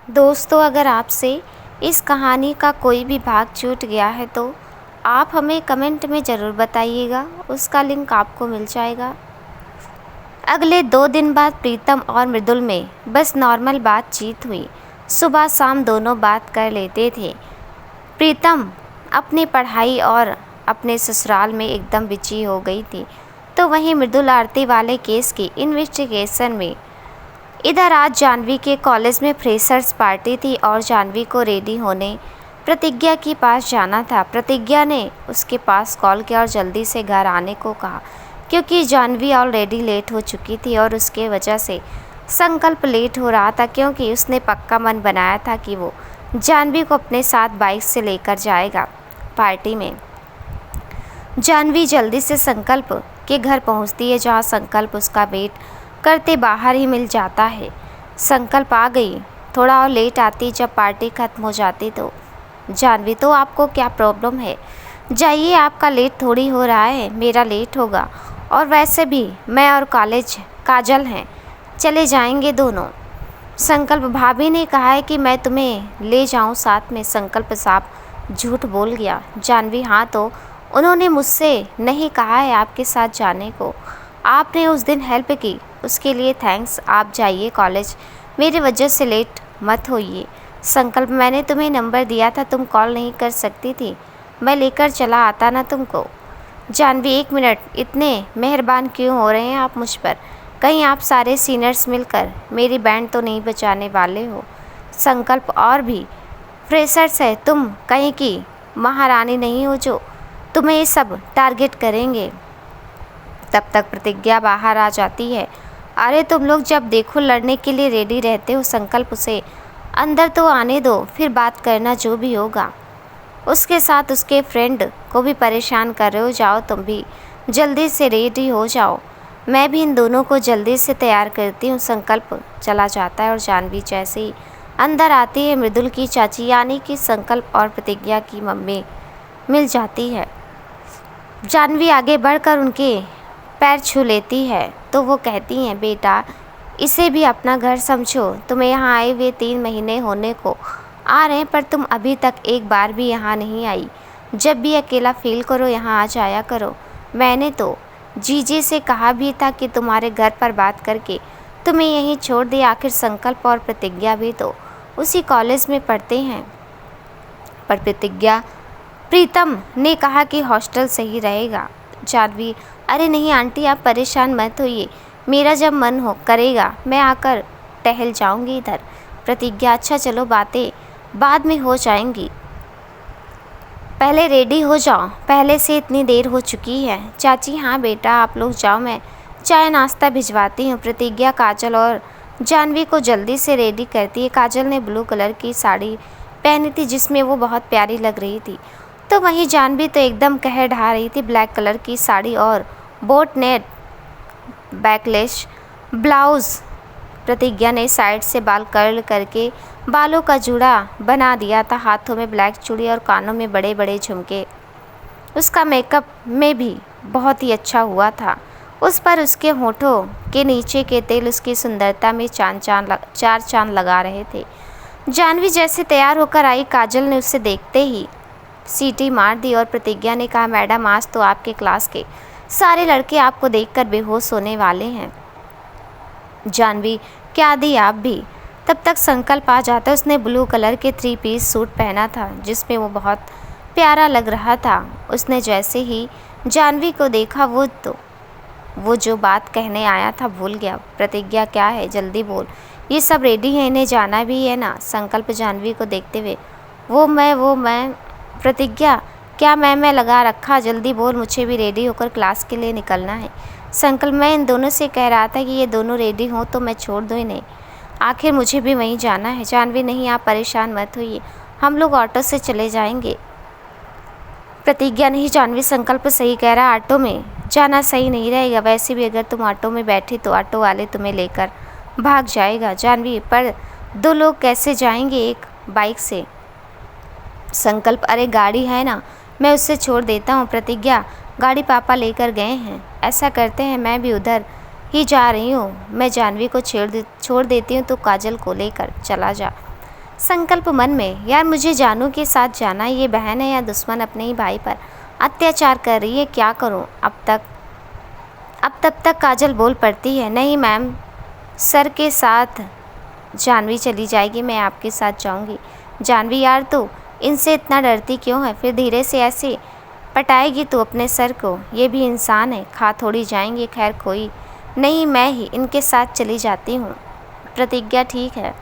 दोस्तों, अगर आपसे इस कहानी का कोई भी भाग छूट गया है तो आप हमें कमेंट में ज़रूर बताइएगा, उसका लिंक आपको मिल जाएगा। अगले 2 दिन बाद प्रीतम और मृदुल में बस नॉर्मल बातचीत हुई। सुबह शाम दोनों बात कर लेते थे। प्रीतम अपनी पढ़ाई और अपने ससुराल में एकदम बिजी हो गई थी, तो वहीं मृदुल आरती वाले केस की इन्वेस्टिगेशन में। इधर आज जानवी के कॉलेज में फ्रेशर्स पार्टी थी और जानवी को रेडी होने प्रतिज्ञा के पास जाना था। प्रतिज्ञा ने उसके पास कॉल किया और जल्दी से घर आने को कहा, क्योंकि जानवी ऑलरेडी लेट हो चुकी थी और उसके वजह से संकल्प लेट हो रहा था, क्योंकि उसने पक्का मन बनाया था कि वो जानवी को अपने साथ बाइक से लेकर जाएगा पार्टी में। जानवी जल्दी से संकल्प के घर पहुंचती है, जहां संकल्प उसका वेट करते बाहर ही मिल जाता है। संकल्प आ गई, थोड़ा और लेट आती जब पार्टी ख़त्म हो जाती तो। जानवी, तो आपको क्या प्रॉब्लम है? जाइए, आपका लेट थोड़ी हो रहा है, मेरा लेट होगा। और वैसे भी मैं और कॉलेज काजल हैं, चले जाएंगे दोनों। संकल्प, भाभी ने कहा है कि मैं तुम्हें ले जाऊं साथ में। संकल्प साहब झूठ बोल गया। जानवी, हाँ तो उन्होंने मुझसे नहीं कहा है आपके साथ जाने को। आपने उस दिन हेल्प की, उसके लिए थैंक्स। आप जाइए कॉलेज, मेरी वजह से लेट मत होइए। संकल्प, मैंने तुम्हें नंबर दिया था, तुम कॉल नहीं कर सकती थी, मैं लेकर चला आता ना तुमको। जानवी, 1 मिनट, इतने मेहरबान क्यों हो रहे हैं आप मुझ पर? कहीं आप सारे सीनियर्स मिलकर मेरी बैंड तो नहीं बचाने वाले हो? संकल्प, और भी फ्रेशर्स है, तुम कहीं की महारानी नहीं हो जो तुम्हें ये सब टारगेट करेंगे। तब तक प्रतिज्ञा बाहर आ जाती है। अरे तुम लोग जब देखो लड़ने के लिए रेडी रहते हो। संकल्प, उसे अंदर तो आने दो, फिर बात करना जो भी होगा। उसके साथ उसके फ्रेंड को भी परेशान कर रहे हो, जाओ तुम भी जल्दी से रेडी हो जाओ, मैं भी इन दोनों को जल्दी से तैयार करती हूँ। संकल्प चला जाता है और जानवी जैसे ही अंदर आती है, मृदुल की चाची यानी कि संकल्प और प्रतिज्ञा की मम्मी मिल जाती है। जानवी आगे बढ़कर उनके पैर छू लेती है तो वो कहती हैं, बेटा इसे भी अपना घर समझो, तुम्हें यहाँ आए हुए 3 महीने होने को आ रहे हैं, पर तुम अभी तक एक बार भी यहाँ नहीं आई। जब भी अकेला फील करो यहाँ आ जाया करो। मैंने तो जीजी से कहा भी था कि तुम्हारे घर पर बात करके तुम्हें यहीं छोड़ दे। आखिर संकल्प और प्रतिज्ञा भी तो उसी कॉलेज में पढ़ते हैं। पर प्रीतम ने कहा कि हॉस्टल सही रहेगा। जानवी, अरे नहीं आंटी, आप परेशान मत होइए, मेरा जब मन हो करेगा मैं आकर टहल जाऊंगी इधर। प्रतिज्ञा, अच्छा चलो, बातें बाद में हो जाएंगी, पहले रेडी हो जाओ, पहले से इतनी देर हो चुकी है। चाची, हाँ बेटा आप लोग जाओ, मैं चाय नाश्ता भिजवाती हूँ। प्रतिज्ञा काजल और जानवी को जल्दी से रेडी करती है। काजल ने ब्लू कलर की साड़ी पहनी थी जिसमें वो बहुत प्यारी लग रही थी, तो वहीं जानवी तो एकदम कहर ढा रही थी। ब्लैक कलर की साड़ी और बोट नेट बैकलेस ब्लाउज़। प्रतिज्ञा ने साइड से बाल कर्ल करके बालों का जूड़ा बना दिया था, हाथों में ब्लैक चूड़ी और कानों में बड़े बड़े झुमके। उसका मेकअप में भी बहुत ही अच्छा हुआ था। उस पर उसके होठों के नीचे के तेल उसकी सुंदरता में चार चांद लगा रहे थे। जानवी जैसे तैयार होकर आई, काजल ने उसे देखते ही सीटी मार दी और प्रतिज्ञा ने कहा, मैडम आज तो आपके क्लास के सारे लड़के आपको देखकर बेहोश होने वाले हैं। जानवी, क्या दी आप भी? तब तक संकल्प आ जाता। उसने ब्लू कलर के 3 पीस सूट पहना था जिसमें वो बहुत प्यारा लग रहा था। उसने जैसे ही जानवी को देखा वो जो बात कहने आया था भूल गया। प्रतिज्ञा, क्या है, जल्दी बोल, ये सब रेडी है, इन्हें जाना भी है ना? संकल्प जानवी को देखते हुए, वो मैं। प्रतिज्ञा, क्या मैं लगा रखा, जल्दी बोल, मुझे भी रेडी होकर क्लास के लिए निकलना है। संकल्प, मैं इन दोनों से कह रहा था कि ये दोनों रेडी हों तो मैं छोड़ दूँ इन्हें, आखिर मुझे भी वहीं जाना है। जानवी, नहीं आप परेशान मत होइए, हम लोग ऑटो से चले जाएंगे। प्रतिज्ञा, नहीं जानवी, संकल्प सही कह रहा, ऑटो में जाना सही नहीं रहेगा, वैसे भी अगर तुम ऑटो में बैठी तो ऑटो वाले तुम्हें लेकर भाग जाएगा। जानवी, पर 2 लोग कैसे जाएंगे एक बाइक से? संकल्प, अरे गाड़ी है ना, मैं उससे छोड़ देता हूँ। प्रतिज्ञा, गाड़ी पापा लेकर गए हैं, ऐसा करते हैं मैं भी उधर ही जा रही हूँ, मैं जानवी को छोड़ देती हूँ तो काजल को लेकर चला जा। संकल्प मन में, यार मुझे जानू के साथ जाना, ये बहन है या दुश्मन अपने ही भाई पर अत्याचार कर रही है, क्या करूं। अब तब तक काजल बोल पड़ती है, नहीं मैम, सर के साथ जानवी चली जाएगी, मैं आपके साथ जाऊंगी। जानवी यार तू इनसे इतना डरती क्यों है, फिर धीरे से ऐसे पटाएगी तू अपने सर को, ये भी इंसान है, खा थोड़ी जाएंगे। खैर कोई नहीं, मैं ही इनके साथ चली जाती हूँ। प्रतिज्ञा ठीक है,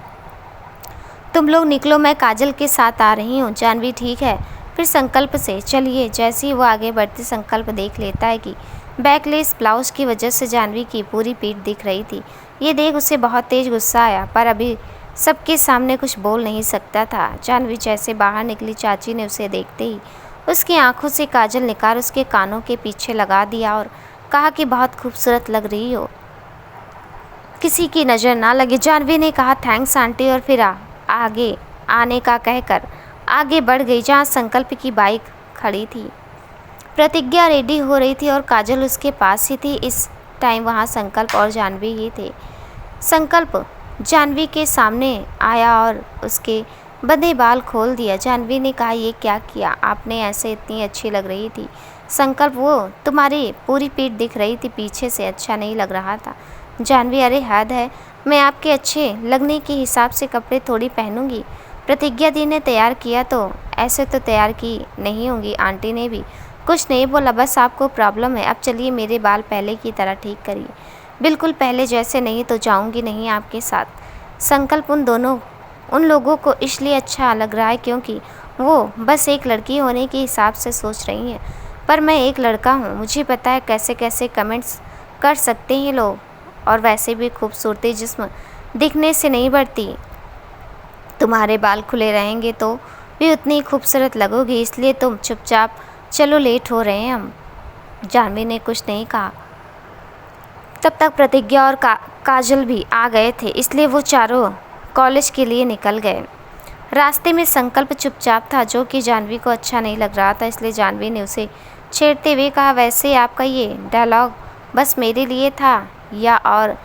तुम लोग निकलो, मैं काजल के साथ आ रही हूँ। जानवी ठीक है, फिर संकल्प से चलिए। जैसे ही वो आगे बढ़ती संकल्प देख लेता है कि बैकलेस ब्लाउज की वजह से जानवी की पूरी पीठ दिख रही थी। ये देख उसे बहुत तेज गुस्सा आया, पर अभी सबके सामने कुछ बोल नहीं सकता था। जानवी जैसे बाहर निकली, चाची ने उसे देखते ही उसकी आंखों से काजल निकाल उसके कानों के पीछे लगा दिया और कहा कि बहुत खूबसूरत लग रही हो, किसी की नज़र ना लगे। जानवी ने कहा थैंक्स आंटी, और फिर आगे आने का कहकर आगे बढ़ गई जहाँ संकल्प की बाइक खड़ी थी। प्रतिज्ञा रेडी हो रही थी और काजल उसके पास ही थी। इस टाइम वहाँ संकल्प और जानवी ही थे। संकल्प जानवी के सामने आया और उसके बंधे बाल खोल दिया। जानवी ने कहा ये क्या किया आपने, ऐसे इतनी अच्छी लग रही थी। संकल्प वो तुम्हारी पूरी पीठ दिख रही थी पीछे से, अच्छा नहीं लग रहा था। जानवी अरे हद है, मैं आपके अच्छे लगने के हिसाब से कपड़े थोड़ी पहनूंगी। प्रतिज्ञा दी ने तैयार किया तो ऐसे तो तैयार की नहीं होंगी। आंटी ने भी कुछ नहीं बोला, बस आपको प्रॉब्लम है। अब चलिए मेरे बाल पहले की तरह ठीक करिए, बिल्कुल पहले जैसे, नहीं तो जाऊंगी नहीं आपके साथ। संकल्प उन लोगों को इसलिए अच्छा लग रहा है क्योंकि वो बस एक लड़की होने के हिसाब से सोच रही हैं, पर मैं एक लड़का हूँ, मुझे पता है कैसे कैसे कमेंट्स कर सकते हैं लोग। और वैसे भी खूबसूरती जिस्म दिखने से नहीं बढ़ती, तुम्हारे बाल खुले रहेंगे तो भी उतनी खूबसूरत लगोगी, इसलिए तुम चुपचाप चलो, लेट हो रहे हैं हम। जानवी ने कुछ नहीं कहा। तब तक प्रतिज्ञा और काजल भी आ गए थे, इसलिए वो चारों कॉलेज के लिए निकल गए। रास्ते में संकल्प चुपचाप था, जो कि जानवी को अच्छा नहीं लग रहा था, इसलिए जानवी ने उसे छेड़ते हुए कहा वैसे आपका ये डायलॉग बस मेरे लिए था या और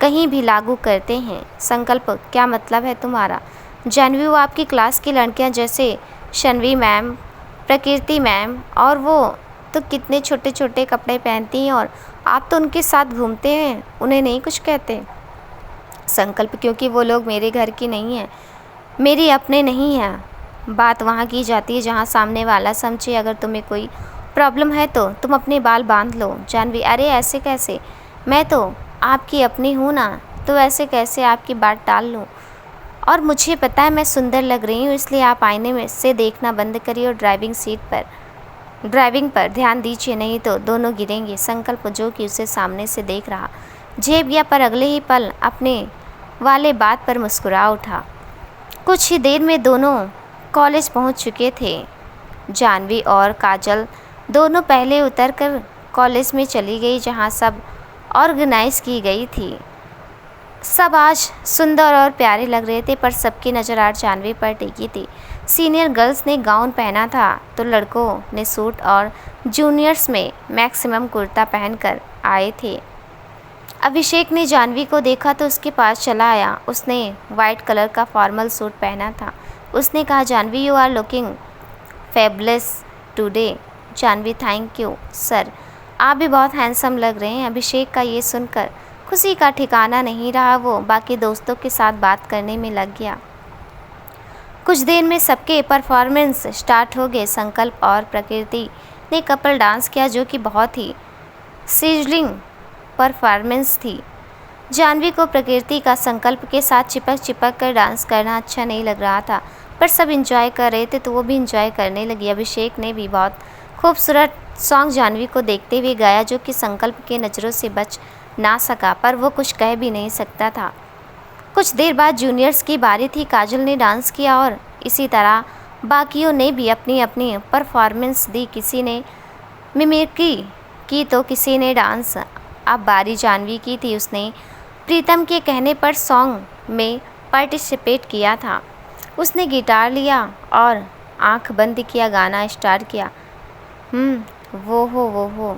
कहीं भी लागू करते हैं? संकल्प क्या मतलब है तुम्हारा? जानवी वो आपकी क्लास की लड़कियां जैसे शन्वी मैम, प्रकृति मैम, और वो तो कितने छोटे छोटे कपड़े पहनती हैं और आप तो उनके साथ घूमते हैं, उन्हें नहीं कुछ कहते? संकल्प क्योंकि वो लोग मेरे घर की नहीं हैं, मेरी अपने नहीं हैं। बात वहाँ की जाती है जहाँ सामने वाला समझे। अगर तुम्हें कोई प्रॉब्लम है तो तुम अपने बाल बांध लो। जानवी अरे ऐसे कैसे, मैं तो आपकी अपनी हूँ ना, तो ऐसे कैसे आपकी बात टाल लूँ? और मुझे पता है मैं सुंदर लग रही हूँ, इसलिए आप आईने में से देखना बंद करिए और ड्राइविंग पर ध्यान दीजिए, नहीं तो दोनों गिरेंगे। संकल्प जो कि उसे सामने से देख रहा झेप गया, पर अगले ही पल अपने वाले बात पर मुस्कुरा उठा। कुछ ही देर में दोनों कॉलेज पहुंच चुके थे। जानवी और काजल दोनों पहले उतरकर कॉलेज में चली गई जहां सब ऑर्गेनाइज की गई थी। सब आज सुंदर और प्यारे लग रहे थे, पर सबकी नज़र आज जानवी पर टिकी थी। सीनियर गर्ल्स ने गाउन पहना था तो लड़कों ने सूट और जूनियर्स में मैक्सिमम कुर्ता पहनकर आए थे। अभिषेक ने जानवी को देखा तो उसके पास चला आया। उसने वाइट कलर का फॉर्मल सूट पहना था। उसने कहा Janvi you are looking fabulous today. Janvi thank you sir, आप भी बहुत हैंडसम लग रहे हैं। अभिषेक का ये सुनकर खुशी का ठिकाना नहीं रहा, वो बाकी दोस्तों के साथ बात करने में लग गया। कुछ देर में सबके परफॉर्मेंस स्टार्ट हो गए। संकल्प और प्रकृति ने कपल डांस किया जो कि बहुत ही सिजलिंग परफॉर्मेंस थी। जानवी को प्रकृति का संकल्प के साथ चिपक कर डांस करना अच्छा नहीं लग रहा था, पर सब इंजॉय कर रहे थे तो वो भी इंजॉय करने लगी। अभिषेक ने भी बहुत खूबसूरत सॉन्ग जानवी को देखते हुए गाया जो कि संकल्प के नज़रों से बच ना सका, पर वो कुछ कह भी नहीं सकता था। कुछ देर बाद जूनियर्स की बारी थी। काजल ने डांस किया और इसी तरह बाकियों ने भी अपनी अपनी परफॉर्मेंस दी। किसी ने मिमिक्री की तो किसी ने डांस। अब बारी जानवी की थी। उसने प्रीतम के कहने पर सॉन्ग में पार्टिसिपेट किया था। उसने गिटार लिया और आंख बंद किया, गाना स्टार्ट किया। वो हो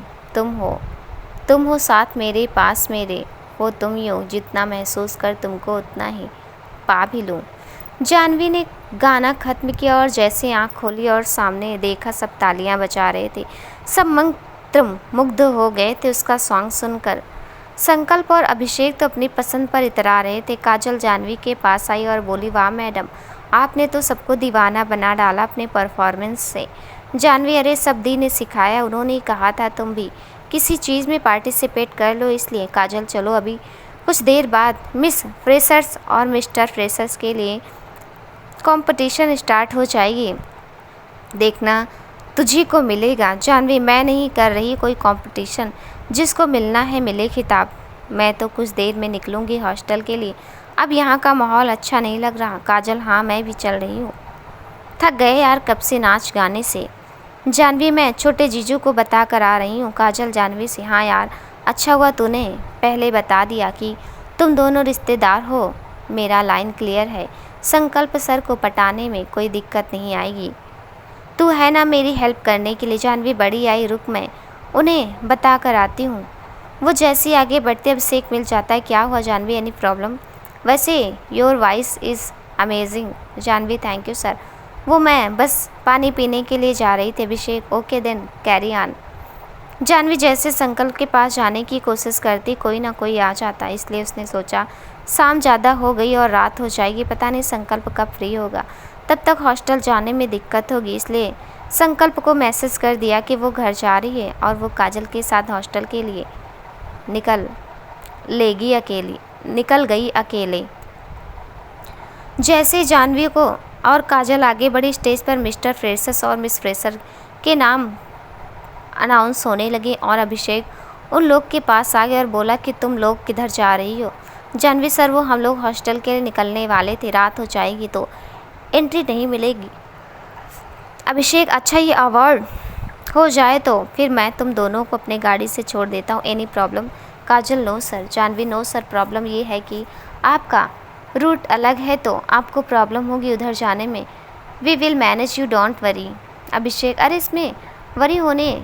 तुम हो साथ मेरे पास मेरे, हो तुम ही हो, जितना महसूस कर तुमको उतना ही पा भी लूँ। जानवी ने गाना खत्म किया और जैसे आंख खोली और सामने देखा सब तालियां बजा रहे थे। सब मंत्रमुग्ध हो गए थे उसका सॉन्ग सुनकर। संकल्प और अभिषेक तो अपनी पसंद पर इतरा रहे थे। काजल जानवी के पास आई और बोली, वाह मैडम, आपने तो सबको दीवाना बना डाला अपने परफॉर्मेंस से। जानवी, अरे सब दी ने सिखाया, उन्होंने ही कहा था तुम भी किसी चीज़ में पार्टिसिपेट कर लो इसलिए। काजल, चलो अभी कुछ देर बाद मिस फ्रेशर्स और मिस्टर फ्रेशर्स के लिए कंपटीशन स्टार्ट हो जाएगी, देखना तुझी को मिलेगा। जानवी, मैं नहीं कर रही कोई कंपटीशन, जिसको मिलना है मिले खिताब। मैं तो कुछ देर में निकलूँगी हॉस्टल के लिए, अब यहाँ का माहौल अच्छा नहीं लग रहा। काजल, हाँ मैं भी चल रही हूँ, थक गए यार कब से नाच गाने से। जानवी, मैं छोटे जीजू को बता कर आ रही हूँ। काजल जानवी से, हाँ यार अच्छा हुआ तूने पहले बता दिया कि तुम दोनों रिश्तेदार हो। मेरा लाइन क्लियर है, संकल्प सर को पटाने में कोई दिक्कत नहीं आएगी। तू है ना मेरी हेल्प करने के लिए। जानवी, बड़ी आई, रुक मैं उन्हें बता कर आती हूँ। वो जैसे ही आगे बढ़ते अभिषेक मिल जाता है। क्या हुआ जानवी, एनी प्रॉब्लम? वैसे your voice is amazing. Janvi, thank you sir, वो मैं बस पानी पीने के लिए जा रही थी। Abhishek, okay then carry on. Jahnavi जैसे संकल्प के पास जाने की कोशिश करती कोई ना कोई आ जाता, इसलिए उसने सोचा शाम ज़्यादा हो गई और रात हो जाएगी, पता नहीं संकल्प कब फ्री होगा, तब तक हॉस्टल जाने में दिक्कत होगी। इसलिए संकल्प को मैसेज कर दिया कि वो घर जा रही है और वो काजल के साथ हॉस्टल के लिए निकल गई अकेले। जैसे जानवी को और काजल आगे बढ़ी, स्टेज पर मिस्टर फ्रेशर्स और मिस फ्रेशर के नाम अनाउंस होने लगे और अभिषेक उन लोग के पास आ गया और बोला कि तुम लोग किधर जा रही हो। जानवी, सर वो हम लोग हॉस्टल के लिए निकलने वाले थे, रात हो जाएगी तो एंट्री नहीं मिलेगी। अभिषेक, अच्छा ये अवार्ड हो जाए तो फिर मैं तुम दोनों को अपने गाड़ी से छोड़ देता हूँ, any problem? Kajal, no sir. Jahnavi, no sir, problem ये है कि आपका रूट अलग है तो आपको प्रॉब्लम होगी उधर जाने में। We will manage, you don't worry. Abhishek, अरे इसमें वरी होने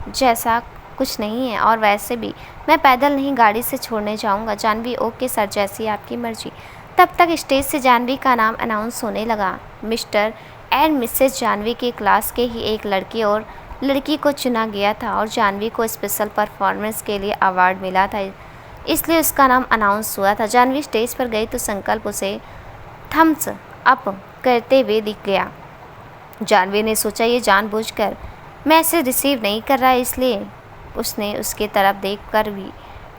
जैसा कुछ नहीं है और वैसे भी मैं पैदल नहीं गाड़ी से छोड़ने जाऊंगा। जानवी, ओके सर, जैसी आपकी मर्जी। तब तक स्टेज से जानवी का नाम अनाउंस होने लगा। मिस्टर एंड मिसेस जानवी के क्लास के ही एक लड़के और लड़की को चुना गया था और जानवी को स्पेशल परफॉर्मेंस के लिए अवार्ड मिला था, इसलिए उसका नाम अनाउंस हुआ था। जानवी स्टेज पर गई तो संकल्प उसे थम्स अप करते हुए दिख गया। जानवी ने सोचा ये जानबूझकर मैसेज रिसीव नहीं कर रहा है, इसलिए उसने उसके तरफ देखकर भी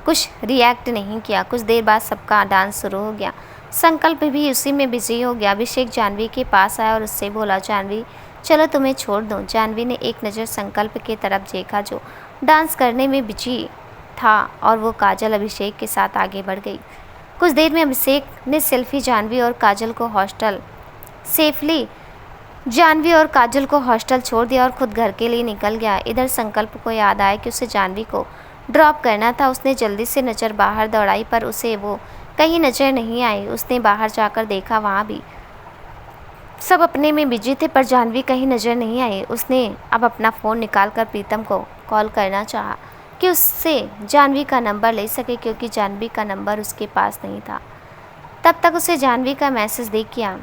कुछ रिएक्ट नहीं किया। कुछ देर बाद सबका डांस शुरू हो गया, संकल्प भी उसी में बिजी हो गया। अभिषेक जानवी के पास आया और उससे बोला, जानवी चलो तुम्हें छोड़ दूँ। जानवी ने एक नज़र संकल्प की तरफ देखा जो डांस करने में बिजी था और वो काजल अभिषेक के साथ आगे बढ़ गई। कुछ देर में अभिषेक ने सेल्फी जानवी और काजल को हॉस्टल छोड़ दिया और खुद घर के लिए निकल गया। इधर संकल्प को याद आया कि उसे जानवी को ड्रॉप करना था। उसने जल्दी से नज़र बाहर दौड़ाई पर उसे वो कहीं नज़र नहीं आई। उसने बाहर जाकर देखा, वहाँ भी सब अपने में बिजी थे पर जानवी कहीं नज़र नहीं आई। उसने अब अपना फ़ोन निकालकर प्रीतम को कॉल करना चाहा कि उससे जानवी का नंबर ले सके, क्योंकि जानवी का नंबर उसके पास नहीं था। तब तक उसे जानवी का मैसेज देख किया।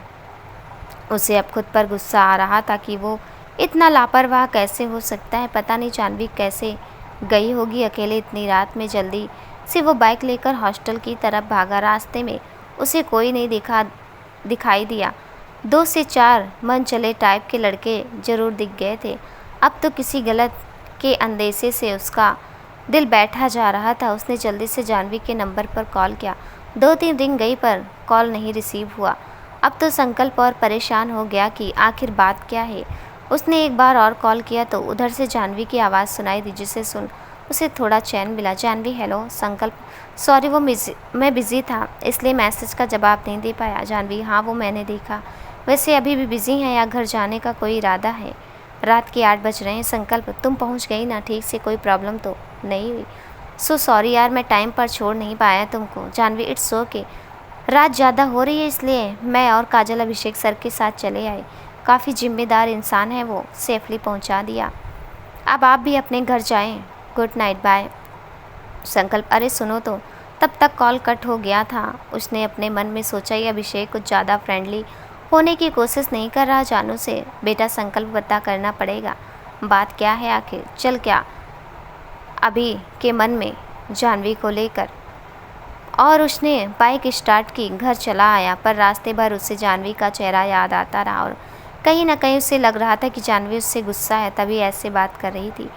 उसे अब खुद पर गुस्सा आ रहा था कि वो इतना लापरवाह कैसे हो सकता है। पता नहीं जानवी कैसे गई होगी अकेले इतनी रात में। जल्दी से वो बाइक लेकर हॉस्टल की तरफ भागा। रास्ते में उसे कोई नहीं दिखाई दिया। 2 से 4 मन चले टाइप के लड़के ज़रूर दिख गए थे। अब तो किसी गलत के अंदेशे से उसका दिल बैठा जा रहा था। उसने जल्दी से जानवी के नंबर पर कॉल किया। 2-3 रिंग गई पर कॉल नहीं रिसीव हुआ। अब तो संकल्प और परेशान हो गया कि आखिर बात क्या है। उसने एक बार और कॉल किया तो उधर से जानवी की आवाज़ सुनाई दी, जिसे सुन उसे थोड़ा चैन मिला। जानवी, हेलो। संकल्प, सॉरी वो मैं बिज़ी था इसलिए मैसेज का जवाब नहीं दे पाया। जानवी, हाँ वो मैंने देखा। वैसे अभी भी बिज़ी हैं या घर जाने का कोई इरादा है? रात के 8 बज रहे हैं। संकल्प, तुम पहुंच गई ना ठीक से, कोई प्रॉब्लम तो नहीं हुई? सो सॉरी यार, मैं टाइम पर छोड़ नहीं पाया तुमको। जानवी, इट्स ओके, रात ज़्यादा हो रही है इसलिए मैं और काजल अभिषेक सर के साथ चले आए। काफ़ी जिम्मेदार इंसान है वो, सेफली पहुंचा दिया। अब आप भी अपने घर जाएं। Good night, bye. संकल्प, अरे सुनो तो। तब तक कॉल कट हो गया था। उसने अपने मन में सोचा ये अभिषेक कुछ ज़्यादा फ्रेंडली होने की कोशिश नहीं कर रहा जानू से। बेटा संकल्प पता करना पड़ेगा, बात क्या है आखिर, चल क्या अभी के मन में जानवी को लेकर। और उसने बाइक स्टार्ट की, घर चला आया, पर रास्ते भर उसे जानवी का चेहरा याद आता रहा और कहीं ना कहीं उसे लग रहा था कि जानवी उससे गुस्सा है, तभी ऐसे बात कर रही थी।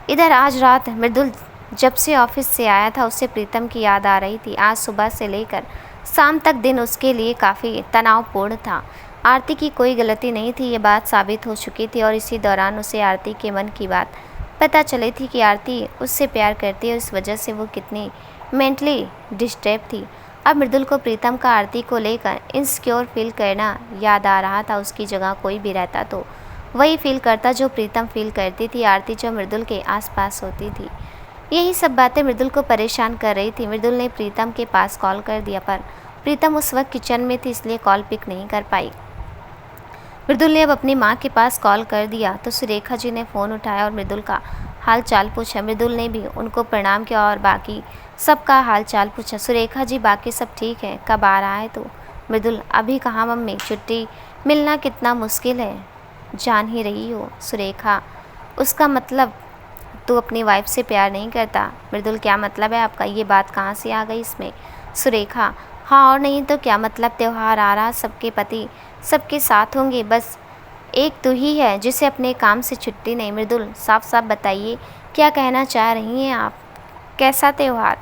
इधर आज रात मृदुल जब से ऑफिस से आया था उसे प्रीतम की याद आ रही थी। आज सुबह से लेकर शाम तक दिन उसके लिए काफ़ी तनावपूर्ण था। आरती की कोई गलती नहीं थी, ये बात साबित हो चुकी थी और इसी दौरान उसे आरती के मन की बात पता चली थी कि आरती उससे प्यार करती है, इस वजह से वो कितनी मेंटली डिस्टर्ब थी। अब मृदुल को प्रीतम का आरती को लेकर इनसिक्योर फील करना याद आ रहा था। उसकी जगह कोई भी रहता तो वही फील करता जो प्रीतम फील करती थी आरती जो मृदुल के आसपास होती थी। यही सब बातें मृदुल को परेशान कर रही थी। मृदुल ने प्रीतम के पास कॉल कर दिया, पर प्रीतम उस वक्त किचन में थी, इसलिए कॉल पिक नहीं कर पाई। मृदुल ने अब अपनी माँ के पास कॉल कर दिया तो सुरेखा जी ने फ़ोन उठाया और मृदुल का हाल चाल पूछा। मृदुल ने भी उनको प्रणाम किया और बाकी सबका हाल चाल पूछा। सुरेखा जी बाकी सब ठीक है, कब आ रहा है तो? मृदुल अभी कहाँ मम्मी, छुट्टी मिलना कितना मुश्किल है, जान ही रही हो। सुरेखा उसका मतलब तू अपनी वाइफ से प्यार नहीं करता। मृदुल क्या मतलब है आपका, ये बात कहाँ से आ गई इसमें? सुरेखा हाँ और नहीं तो क्या मतलब, त्यौहार आ रहा, सबके पति सबके साथ होंगे, बस एक तू ही है जिसे अपने काम से छुट्टी नहीं। मृदुल साफ साफ बताइए क्या कहना चाह रही हैं आप, कैसा त्यौहार?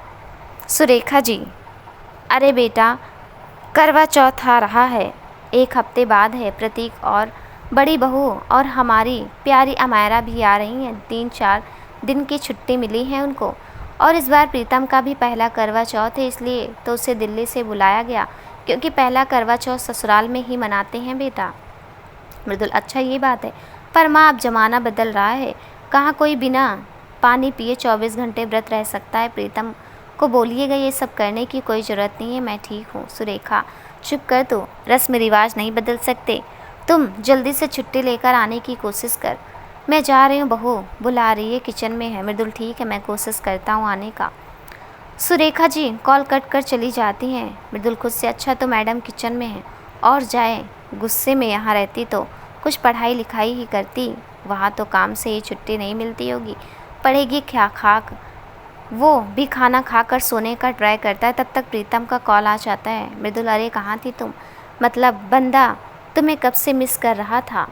सुरेखा जी अरे बेटा करवा चौथ आ रहा है, 1 हफ्ते बाद है। प्रतीक और बड़ी बहू और हमारी प्यारी अमायरा भी आ रही हैं, 3-4 दिन की छुट्टी मिली है उनको। और इस बार प्रीतम का भी पहला करवा चौथ है, इसलिए तो उसे दिल्ली से बुलाया गया, क्योंकि पहला करवा चौथ ससुराल में ही मनाते हैं बेटा। मृदुल अच्छा ये बात है, पर माँ अब ज़माना बदल रहा है, कहाँ कोई बिना पानी पिए 24 घंटे व्रत रह सकता है। प्रीतम को बोलिएगा ये सब करने की कोई ज़रूरत नहीं है, मैं ठीक हूँ। सुरेखा चुप कर, तो रस्म रिवाज नहीं बदल सकते, तुम जल्दी से छुट्टी लेकर आने की कोशिश कर। मैं जा रही हूँ, बहू बुला रही है, किचन में है। मृदुल ठीक है, मैं कोशिश करता हूँ आने का। सुरेखा जी कॉल कट कर चली जाती हैं। मृदुल खुद से अच्छा तो मैडम किचन में है, और जाए गुस्से में यहाँ रहती तो कुछ पढ़ाई लिखाई ही करती, वहाँ तो काम से ही छुट्टी नहीं मिलती होगी, पढ़ेगी क्या खाक। वो भी खाना खाकर सोने का ट्राई करता है, तब तक प्रीतम का कॉल आ जाता है। मृदुल अरे कहाँ थी तुम, मतलब बंदा तुम्हें कब से मिस कर रहा था,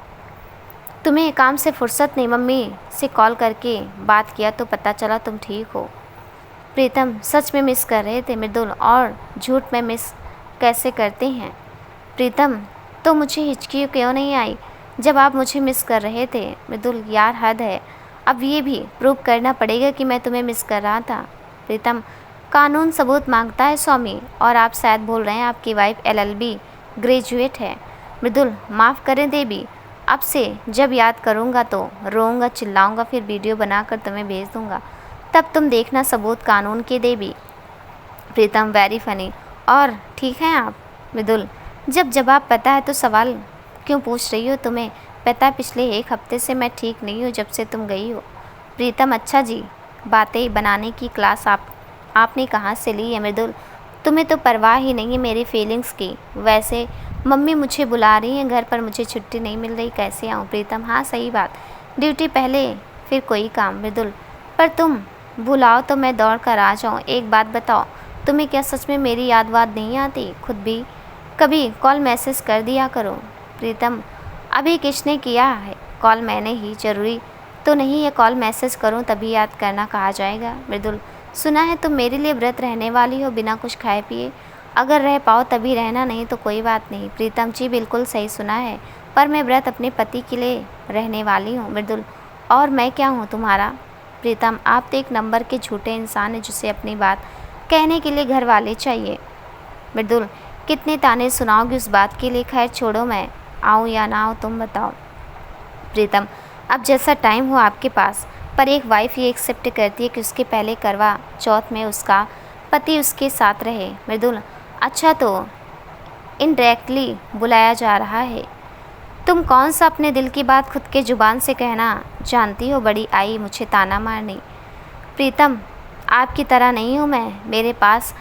तुम्हें काम से फुर्सत नहीं, मम्मी से कॉल करके बात किया तो पता चला तुम ठीक हो। प्रीतम सच में मिस कर रहे थे मृदुल, और झूठ में मिस कैसे करते हैं प्रीतम, तो मुझे हिचकी क्यों नहीं आई जब आप मुझे मिस कर रहे थे? मृदुल यार हद है, अब ये भी प्रूव करना पड़ेगा कि मैं तुम्हें मिस कर रहा था। प्रीतम कानून सबूत मांगता है स्वामी, और आप शायद भूल रहे हैं आपकी वाइफ LLB ग्रेजुएट है। मृदुल माफ़ करें देवी, अब से जब याद करूँगा तो रोऊंगा चिल्लाऊंगा, फिर वीडियो बनाकर तुम्हें भेज दूँगा, तब तुम देखना सबूत कानून के देवी। प्रीतम वेरी फनी, और ठीक है आप? मृदुल जब जवाब पता है तो सवाल क्यों पूछ रही हो, तुम्हें पता है पिछले 1 हफ्ते से मैं ठीक नहीं हूँ जब से तुम गई हो। प्रीतम अच्छा जी, बातें बनाने की क्लास आपने कहाँ से ली है? मृदुल तुम्हें तो परवाह ही नहीं है मेरी फीलिंग्स की, वैसे मम्मी मुझे बुला रही हैं घर पर, मुझे छुट्टी नहीं मिल रही, कैसे आऊँ? प्रीतम हाँ सही बात, ड्यूटी पहले फिर कोई काम। मृदुल पर तुम बुलाओ तो मैं दौड़ कर आ जाऊँ। एक बात बताओ, तुम्हें क्या सच में मेरी याद वाद नहीं आती? खुद भी कभी कॉल मैसेज कर दिया करो। प्रीतम अभी किसने किया है कॉल? मैंने ही, ज़रूरी तो नहीं है कॉल मैसेज करूं तभी याद करना कहा जाएगा। मृदुल सुना है तुम मेरे लिए व्रत रहने वाली हो बिना कुछ खाए पिए, अगर रह पाओ तभी रहना, नहीं तो कोई बात नहीं। प्रीतम जी बिल्कुल सही सुना है, पर मैं व्रत अपने पति के लिए रहने वाली हूँ। मृदुल और मैं क्या हूँ तुम्हारा? प्रीतम आप तो एक नंबर के झूठे इंसान हैं जिसे अपनी बात कहने के लिए घर वाले चाहिए। मृदुल कितने ताने सुनाओगी उस बात के लिए, खैर छोड़ो, मैं आऊँ या ना आऊँ तुम बताओ। प्रीतम अब जैसा टाइम हो आपके पास, पर एक वाइफ ये एक्सेप्ट करती है कि उसके पहले करवा चौथ में उसका पति उसके साथ रहे। मृदुल अच्छा तो इनडायरेक्टली बुलाया जा रहा है, तुम कौन सा अपने दिल की बात खुद के ज़ुबान से कहना जानती हो? बड़ी आई मुझे ताना मारनी। प्रीतम आपकी तरह नहीं हूँ मैं, मेरे पास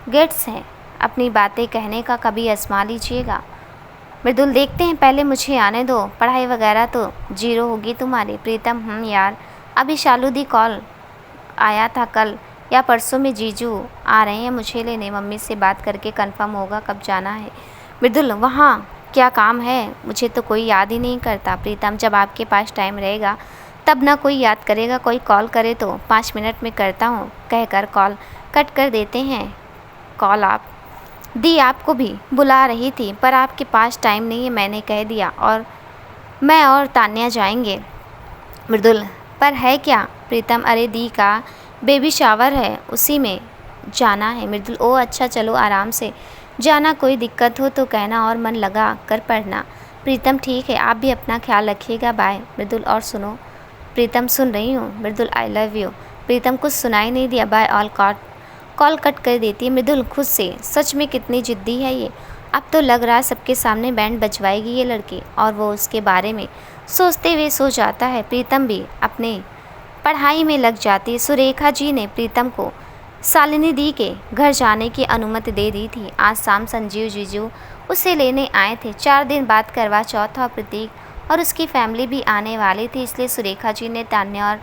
गेट्स हैं अपनी बातें कहने का, कभी आजमा लीजिएगा। मृदुल, देखते हैं, पहले मुझे आने दो, पढ़ाई वगैरह तो जीरो होगी तुम्हारी। प्रीतम, यार, अभी शालू दी कॉल आया था, कल या परसों में जीजू आ रहे हैं मुझे लेने, मम्मी से बात करके कंफर्म होगा कब जाना है। मृदुल, वहाँ क्या काम है, मुझे तो कोई याद ही नहीं करता। प्रीतम, जब आपके पास टाइम रहेगा तब ना कोई याद करेगा, कोई कॉल करे तो 5 मिनट में करता हूँ कहकर कॉल कट कर देते हैं। कॉल आप दी, आपको भी बुला रही थी पर आपके पास टाइम नहीं है, मैंने कह दिया, और मैं और तान्या जाएंगे। मृदुल, पर है क्या? प्रीतम, अरे दी का बेबी शावर है, उसी में जाना है। मृदुल, ओ अच्छा, चलो आराम से जाना, कोई दिक्कत हो तो कहना और मन लगा कर पढ़ना। प्रीतम, ठीक है, आप भी अपना ख्याल रखिएगा, बाय। मृदुल, और सुनो। प्रीतम, सुन रही हूँ। मृदुल, आई लव यू। प्रीतम, कुछ सुनाई नहीं दिया, बाय ऑल। कॉल कट कर देती है मृदुल खुद से। सच में कितनी जिद्दी है ये, अब तो लग रहा है सबके सामने बैंड बजवाएगी ये लड़की, और वो उसके बारे में सोचते हुए सो जाता है। प्रीतम भी अपने पढ़ाई में लग जाती है। सुरेखा जी ने प्रीतम को शालिनी दी के घर जाने की अनुमति दे दी थी। आज शाम संजीव जीजू उसे लेने आए थे। 4 दिन बाद करवा चौथ और प्रतीक और उसकी फैमिली भी आने वाली थी, इसलिए सुरेखा जी ने तान्या और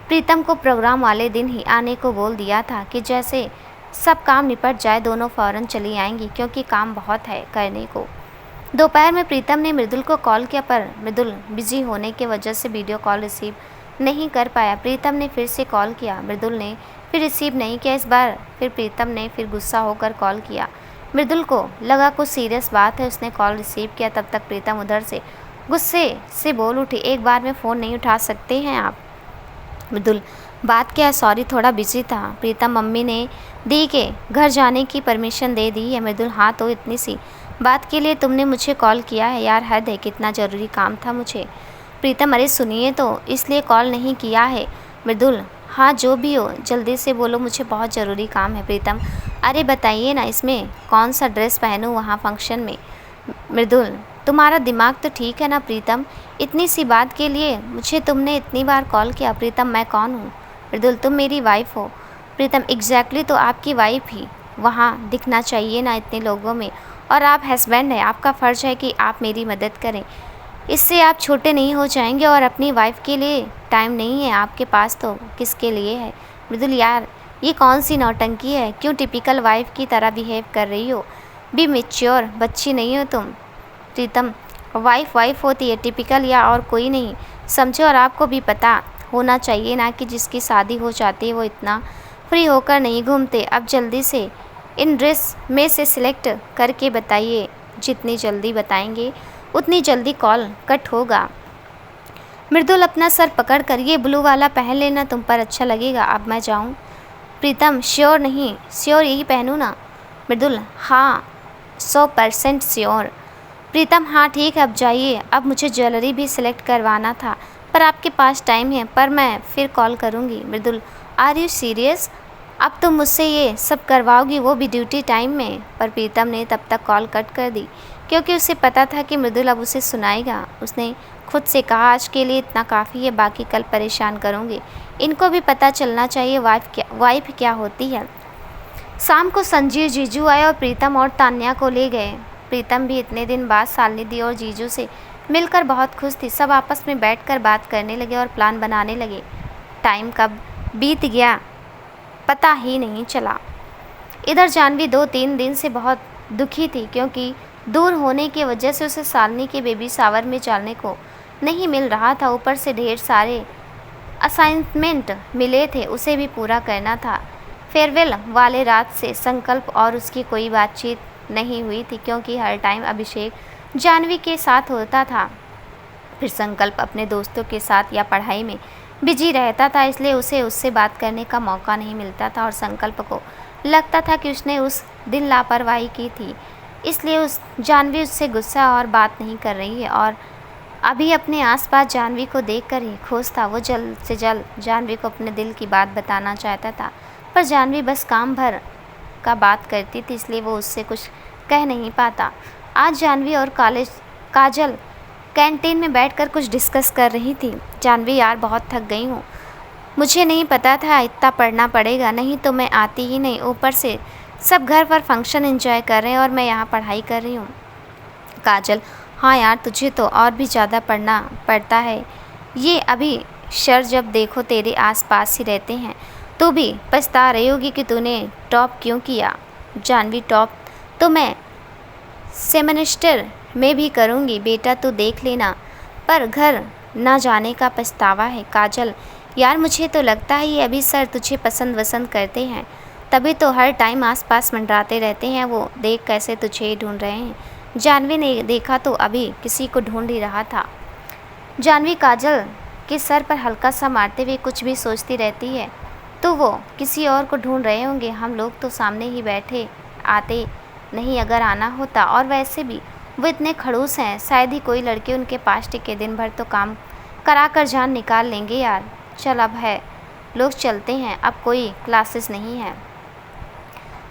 प्रीतम को प्रोग्राम वाले दिन ही आने को बोल दिया था कि जैसे सब काम निपट जाए दोनों फ़ौरन चली आएंगी, क्योंकि काम बहुत है करने को। दोपहर में प्रीतम ने मृदुल को कॉल किया पर मृदुल बिजी होने की वजह से वीडियो कॉल रिसीव नहीं कर पाया। प्रीतम ने फिर से कॉल किया, मृदुल ने फिर रिसीव नहीं किया। इस बार फिर प्रीतम ने फिर गुस्सा होकर कॉल किया। मृदुल को लगा कुछ सीरियस बात है, उसने कॉल रिसीव किया। तब तक प्रीतम उधर से गुस्से से बोल उठी, एक बार में फ़ोन नहीं उठा सकते हैं आप? मृदुल, बात क्या है, सॉरी थोड़ा बिजी था। प्रीतम, मम्मी ने दी के घर जाने की परमिशन दे दी है। मृदुल, हाँ तो इतनी सी बात के लिए तुमने मुझे कॉल किया है? यार हद है, कितना ज़रूरी काम था मुझे। प्रीतम, अरे सुनिए तो, इसलिए कॉल नहीं किया है। मृदुल, हाँ जो भी हो जल्दी से बोलो, मुझे बहुत ज़रूरी काम है। प्रीतम, अरे बताइए ना, इसमें कौन सा ड्रेस पहनूँ वहाँ फंक्शन में? मृदुल, तुम्हारा दिमाग तो ठीक है ना प्रीतम, इतनी सी बात के लिए मुझे तुमने इतनी बार कॉल किया। प्रीतम, मैं कौन हूँ? मृदुल, तुम मेरी वाइफ हो। प्रीतम, एग्जैक्टली, तो आपकी वाइफ ही वहाँ दिखना चाहिए ना इतने लोगों में, और आप हस्बैंड हैं, आपका फ़र्ज़ है कि आप मेरी मदद करें, इससे आप छोटे नहीं हो जाएंगे। और अपनी वाइफ के लिए टाइम नहीं है आपके पास तो किसके लिए है? मृदुल, यार ये कौन सी नौटंकी है, क्यों टिपिकल वाइफ की तरह बिहेव कर रही हो? बी मैच्योर, बच्ची नहीं हो तुम। प्रीतम, वाइफ होती है, टिपिकल या और कोई नहीं, समझो। और आपको भी पता होना चाहिए ना कि जिसकी शादी हो जाती है वो इतना फ्री होकर नहीं घूमते। अब जल्दी से इन ड्रेस में से सिलेक्ट करके बताइए, जितनी जल्दी बताएंगे उतनी जल्दी कॉल कट होगा। मृदुल, अपना सर पकड़ कर, ये ब्लू वाला पहन लेना, तुम पर अच्छा लगेगा। अब मैं जाऊँ? प्रीतम, श्योर नहीं? श्योर यही पहनूँ ना? मृदुल, हाँ 100% श्योर। प्रीतम, हाँ ठीक है, अब जाइए। अब मुझे ज्वेलरी भी सिलेक्ट करवाना था, पर आपके पास टाइम है, पर मैं फिर कॉल करूँगी। मृदुल, आर यू सीरियस? अब तुम मुझसे ये सब करवाओगी, वो भी ड्यूटी टाइम में? पर प्रीतम ने तब तक कॉल कट कर दी, क्योंकि उसे पता था कि मृदुल अब उसे सुनाएगा। उसने खुद से कहा, आज के लिए इतना काफ़ी है, बाकी कल परेशान करूँगी। इनको भी पता चलना चाहिए वाइफ क्या होती है। शाम को संजीव जीजू आए और प्रीतम और तान्या को ले गए। प्रीतम भी इतने दिन बाद शालिनी दी और जीजू से मिलकर बहुत खुश थी। सब आपस में बैठकर बात करने लगे और प्लान बनाने लगे। टाइम कब बीत गया पता ही नहीं चला। इधर जानवी 2-3 दिन से बहुत दुखी थी, क्योंकि दूर होने की वजह से उसे शालिनी के बेबी शावर में जाने को नहीं मिल रहा था। ऊपर से ढेर सारे असाइनमेंट मिले थे, उसे भी पूरा करना था। फेयरवेल वाले रात से संकल्प और उसकी कोई बातचीत नहीं हुई थी, क्योंकि हर टाइम अभिषेक जानवी के साथ होता था। फिर संकल्प अपने दोस्तों के साथ या पढ़ाई में बिजी रहता था, इसलिए उसे उससे बात करने का मौका नहीं मिलता था। और संकल्प को लगता था कि उसने उस दिन लापरवाही की थी, इसलिए जानवी उससे गुस्सा और बात नहीं कर रही है। और अभी अपने आसपास जानवी को देखकर ही खुश था। वो जल्द से जल्द जानवी को अपने दिल की बात बताना चाहता था, पर जानवी बस काम भर का बात करती थी, इसलिए वो उससे कुछ कह नहीं पाता। आज जानवी और काजल कैंटीन में बैठकर कुछ डिस्कस कर रही थी। जानवी, यार बहुत थक गई हूँ, मुझे नहीं पता था इतना पढ़ना पड़ेगा, नहीं तो मैं आती ही नहीं। ऊपर से सब घर पर फंक्शन एंजॉय कर रहे हैं और मैं यहाँ पढ़ाई कर रही हूँ। काजल, हाँ यार, तुझे तो और भी ज़्यादा पढ़ना पड़ता है। ये अभी शर जब देखो तेरे आसपास ही रहते हैं। तू भी पछता रही होगी कि तूने टॉप क्यों किया। जानवी, टॉप तो मैं सेमेस्टर में भी करूँगी बेटा, तू देख लेना, पर घर ना जाने का पछतावा है। काजल, यार मुझे तो लगता है ये अभी सर तुझे पसंद वसंद करते हैं, तभी तो हर टाइम आसपास मंडराते रहते हैं। वो देख कैसे तुझे ढूंढ रहे हैं। जानवी ने देखा तो अभी किसी को ढूंढ ही रहा था। जानवी काजल के सर पर हल्का सा मारते हुए कुछ भी सोचती रहती है। तो वो किसी और को ढूंढ रहे होंगे, हम लोग तो सामने ही बैठे, आते नहीं अगर आना होता। और वैसे भी वो इतने खड़ूस हैं, शायद ही कोई लड़के उनके पास टिके। दिन भर तो काम करा कर जान निकाल लेंगे यार। चल अब है, लोग चलते हैं, अब कोई क्लासेस नहीं है।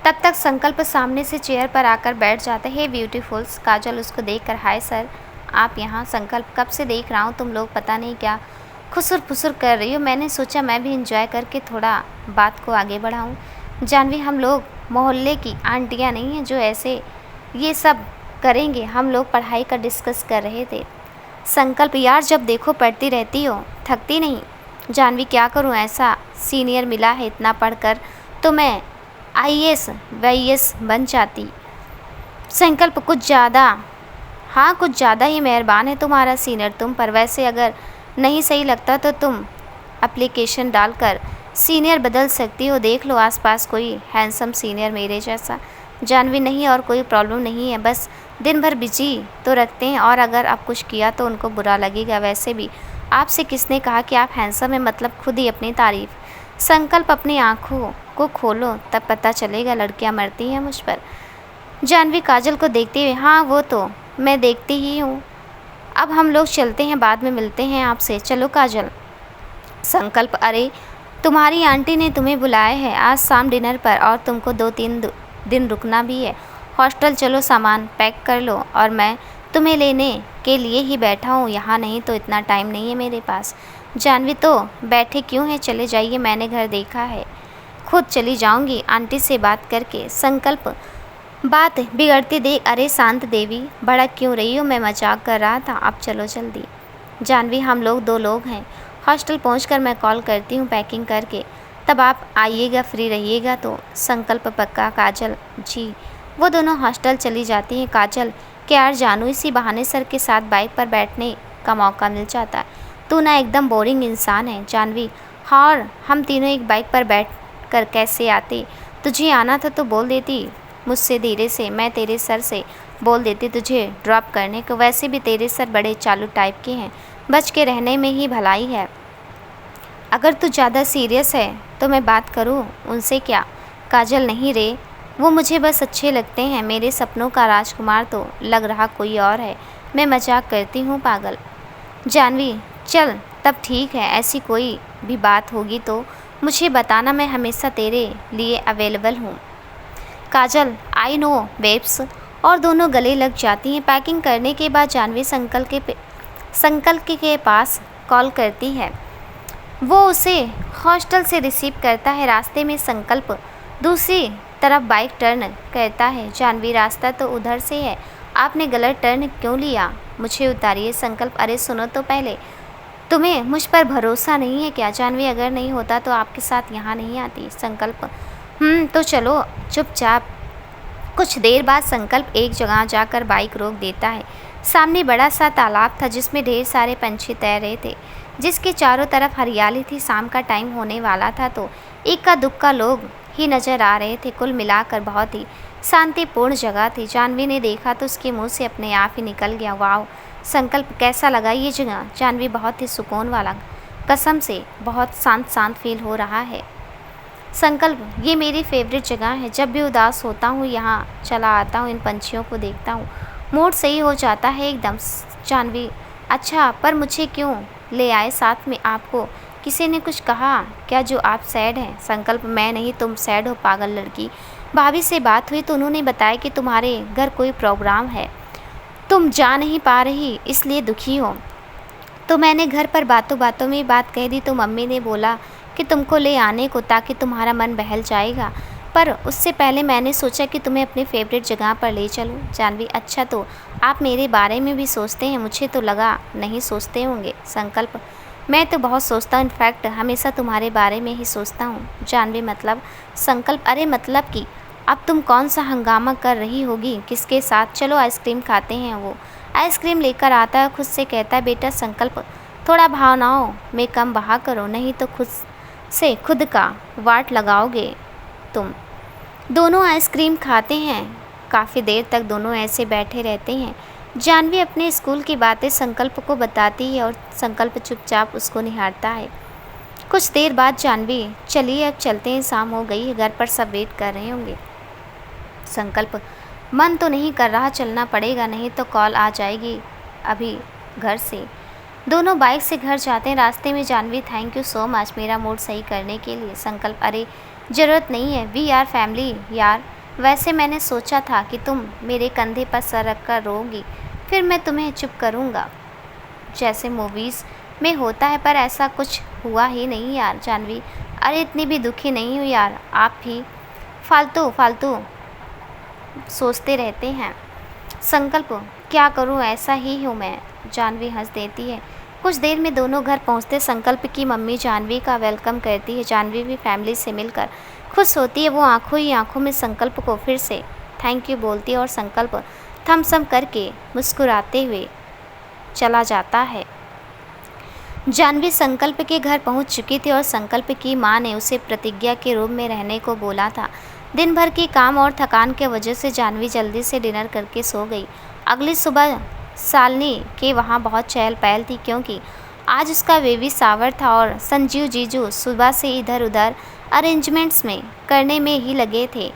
तब तक संकल्प सामने से चेयर पर आकर बैठ जाते हैं। ब्यूटीफुल्स, काजल उसको देखकर, हाय सर आप यहाँ। संकल्प, कब से देख रहा हूँ, तुम लोग पता नहीं क्या खुसुर फुसुर कर रही हो। मैंने सोचा मैं भी इंजॉय करके थोड़ा बात को आगे बढ़ाऊँ। जानवी, हम लोग मोहल्ले की आंटियाँ नहीं हैं जो ऐसे ये सब करेंगे। हम लोग पढ़ाई का डिस्कस कर रहे थे। संकल्प, यार जब देखो पढ़ती रहती हो, थकती नहीं। जानवी, क्या करूं, ऐसा सीनियर मिला है, इतना पढ़कर तो मैं आईएएस वाईएएस बन जाती। संकल्प, कुछ ज़्यादा, हाँ कुछ ज़्यादा ही मेहरबान है तुम्हारा सीनियर तुम पर। वैसे अगर नहीं सही लगता तो तुम एप्लीकेशन डालकर सीनियर बदल सकती हो। देख लो आसपास कोई हैंडसम सीनियर मेरे जैसा। जानवी, नहीं और कोई प्रॉब्लम नहीं है, बस दिन भर बिजी तो रखते हैं और अगर आप कुछ किया तो उनको बुरा लगेगा। वैसे भी आपसे किसने कहा कि आप हैंडसम हैं, मतलब खुद ही अपनी तारीफ। संकल्प, अपनी आँखों को खोलो तब पता चलेगा लड़कियां मरती हैं मुझ पर। जानवी काजल को देखते हुए, हाँ वो तो मैं देखती ही हूँ। अब हम लोग चलते हैं, बाद में मिलते हैं आपसे। चलो काजल। संकल्प, अरे तुम्हारी आंटी ने तुम्हें बुलाया है आज शाम डिनर पर और तुमको 2-3 दिन रुकना भी है। हॉस्टल चलो, सामान पैक कर लो और मैं तुम्हें लेने के लिए ही बैठा हूँ यहाँ, नहीं तो इतना टाइम नहीं है मेरे पास। जानवी, तो बैठे क्यों हैं, चले जाइए, मैंने घर देखा है, खुद चली जाऊँगी आंटी से बात करके। संकल्प, बात बिगड़ती देख, अरे शांत देवी, भड़क क्यों रही हो, मैं मजाक कर रहा था, अब चलो जल्दी। जानवी, हम लोग 2 लोग हैं, हॉस्टल पहुंचकर मैं कॉल करती हूँ पैकिंग करके, तब आप आइएगा, फ्री रहिएगा तो। संकल्प, पक्का। काजल, जी। वो दोनों हॉस्टल चली जाती हैं। काजल, क्या यार जानू, इसी बहाने सर के साथ बाइक पर बैठने का मौका मिल जाता। तू ना एकदम बोरिंग इंसान है। जानवी, हाँ, और हम तीनों एक बाइक पर बैठ कर कैसे आते, तुझे आना था तो बोल देती मुझसे धीरे से, मैं तेरे सर से बोल देती तुझे ड्रॉप करने को। वैसे भी तेरे सर बड़े चालू टाइप के हैं, बच के रहने में ही भलाई है। अगर तू ज़्यादा सीरियस है तो मैं बात करूँ उनसे क्या। काजल, नहीं रे, वो मुझे बस अच्छे लगते हैं, मेरे सपनों का राजकुमार तो लग रहा कोई और है, मैं मजाक करती हूँ पागल। जानवी, चल तब ठीक है, ऐसी कोई भी बात होगी तो मुझे बताना, मैं हमेशा तेरे लिए अवेलेबल हूँ। काजल, आई नो बेब्स, और दोनों गले लग जाती हैं। पैकिंग करने के बाद जानवी संकल्प के पास कॉल करती है, वो उसे हॉस्टल से रिसीव करता है। रास्ते में संकल्प दूसरी तरफ बाइक टर्न करता है। जानवी, रास्ता तो उधर से है, आपने गलत टर्न क्यों लिया, मुझे उतारिए। संकल्प, अरे सुनो तो पहले, तुम्हें मुझ पर भरोसा नहीं है क्या। जानवी, अगर नहीं होता तो आपके साथ यहाँ नहीं आती। संकल्प, तो चलो चुपचाप। कुछ देर बाद संकल्प एक जगह जाकर बाइक रोक देता है। सामने बड़ा सा तालाब था जिसमें ढेर सारे पंछी तैर रहे थे, जिसके चारों तरफ हरियाली थी। शाम का टाइम होने वाला था तो इक्का दुक्का लोग ही नजर आ रहे थे। कुल मिलाकर बहुत ही शांतिपूर्ण जगह थी। जानवी ने देखा तो उसके मुंह से अपने आप ही निकल गया, वाह संकल्प, कैसा लगा ये जगह। जानवी, बहुत ही सुकून वाला, कसम से बहुत शांत फील हो रहा है। संकल्प, ये मेरी फेवरेट जगह है, जब भी उदास होता हूँ यहाँ चला आता हूँ, इन पंछियों को देखता हूँ, मूड सही हो जाता है एकदम। जानवी, अच्छा, पर मुझे क्यों ले आए साथ में, आपको किसी ने कुछ कहा क्या जो आप सैड हैं। संकल्प, मैं नहीं, तुम सैड हो पागल लड़की। भाभी से बात हुई तो उन्होंने बताया कि तुम्हारे घर कोई प्रोग्राम है, तुम जा नहीं पा रही इसलिए दुखी हो, तो मैंने घर पर बातों बातों में बात कह दी तो मम्मी ने बोला कि तुमको ले आने को, ताकि तुम्हारा मन बहल जाएगा। पर उससे पहले मैंने सोचा कि तुम्हें अपनी फेवरेट जगह पर ले चलूं। जाह्नवी, अच्छा तो आप मेरे बारे में भी सोचते हैं? मुझे तो लगा नहीं सोचते होंगे। संकल्प, मैं तो बहुत सोचता हूँ, इनफैक्ट हमेशा तुम्हारे बारे में ही सोचता हूँ। जाह्नवी, मतलब? संकल्प, अरे मतलब कि अब तुम कौन सा हंगामा कर रही होगी, किसके साथ? चलो आइसक्रीम खाते हैं। वो आइसक्रीम लेकर आता है, खुद से कहता है, बेटा संकल्प, थोड़ा भावनाओं में कम बहा करो, नहीं तो खुद से खुद का वाट लगाओगे तुम। दोनों आइसक्रीम खाते हैं। काफ़ी देर तक दोनों ऐसे बैठे रहते हैं। जाह्नवी अपने स्कूल की बातें संकल्प को बताती है और संकल्प चुपचाप उसको निहारता है। कुछ देर बाद जाह्नवी, चलिए अब चलते हैं, शाम हो गई है, घर पर सब वेट कर रहे होंगे। संकल्प, मन तो नहीं कर रहा, चलना पड़ेगा, नहीं तो कॉल आ जाएगी अभी घर से। दोनों बाइक से घर जाते हैं। रास्ते में Jahnavi, thank you so much मेरा मूड सही करने के लिए। संकल्प, अरे ज़रूरत नहीं है, वी आर फैमिली यार। वैसे मैंने सोचा था कि तुम मेरे कंधे पर सर रख कर रोगी, फिर मैं तुम्हें चुप करूँगा, जैसे मूवीज़ में होता है, पर ऐसा कुछ हुआ ही नहीं यार। जाह्नवी, अरे इतनी भी दुखी नहीं हूँ यार, आप भी फालतू फालतू सोचते रहते हैं। संकल्प, क्या करूँ, ऐसा ही हूँ मैं। जाह्नवी हंस देती है। कुछ देर में दोनों घर पहुँचते संकल्प की मम्मी जाह्नवी का वेलकम करती है। जाह्नवी भी फैमिली से मिलकर खुश होती है। वो आंखों ही आंखों में संकल्प को फिर से थैंक यू बोलती है और संकल्प थम्स-अप करके मुस्कुराते हुए चला जाता है। जाह्नवी संकल्प के घर पहुंच चुकी थी और संकल्प की मां ने उसे प्रतिज्ञा के रूम में रहने को बोला था। दिन भर की काम और थकान के वजह से जाह्नवी जल्दी से डिनर करके सो गई। अगली सुबह शालिनी के वहाँ बहुत चहल पहल थी, क्योंकि आज उसका बेबी शावर था और संजीव जीजू सुबह से इधर उधर अरेंजमेंट्स में करने में ही लगे थे।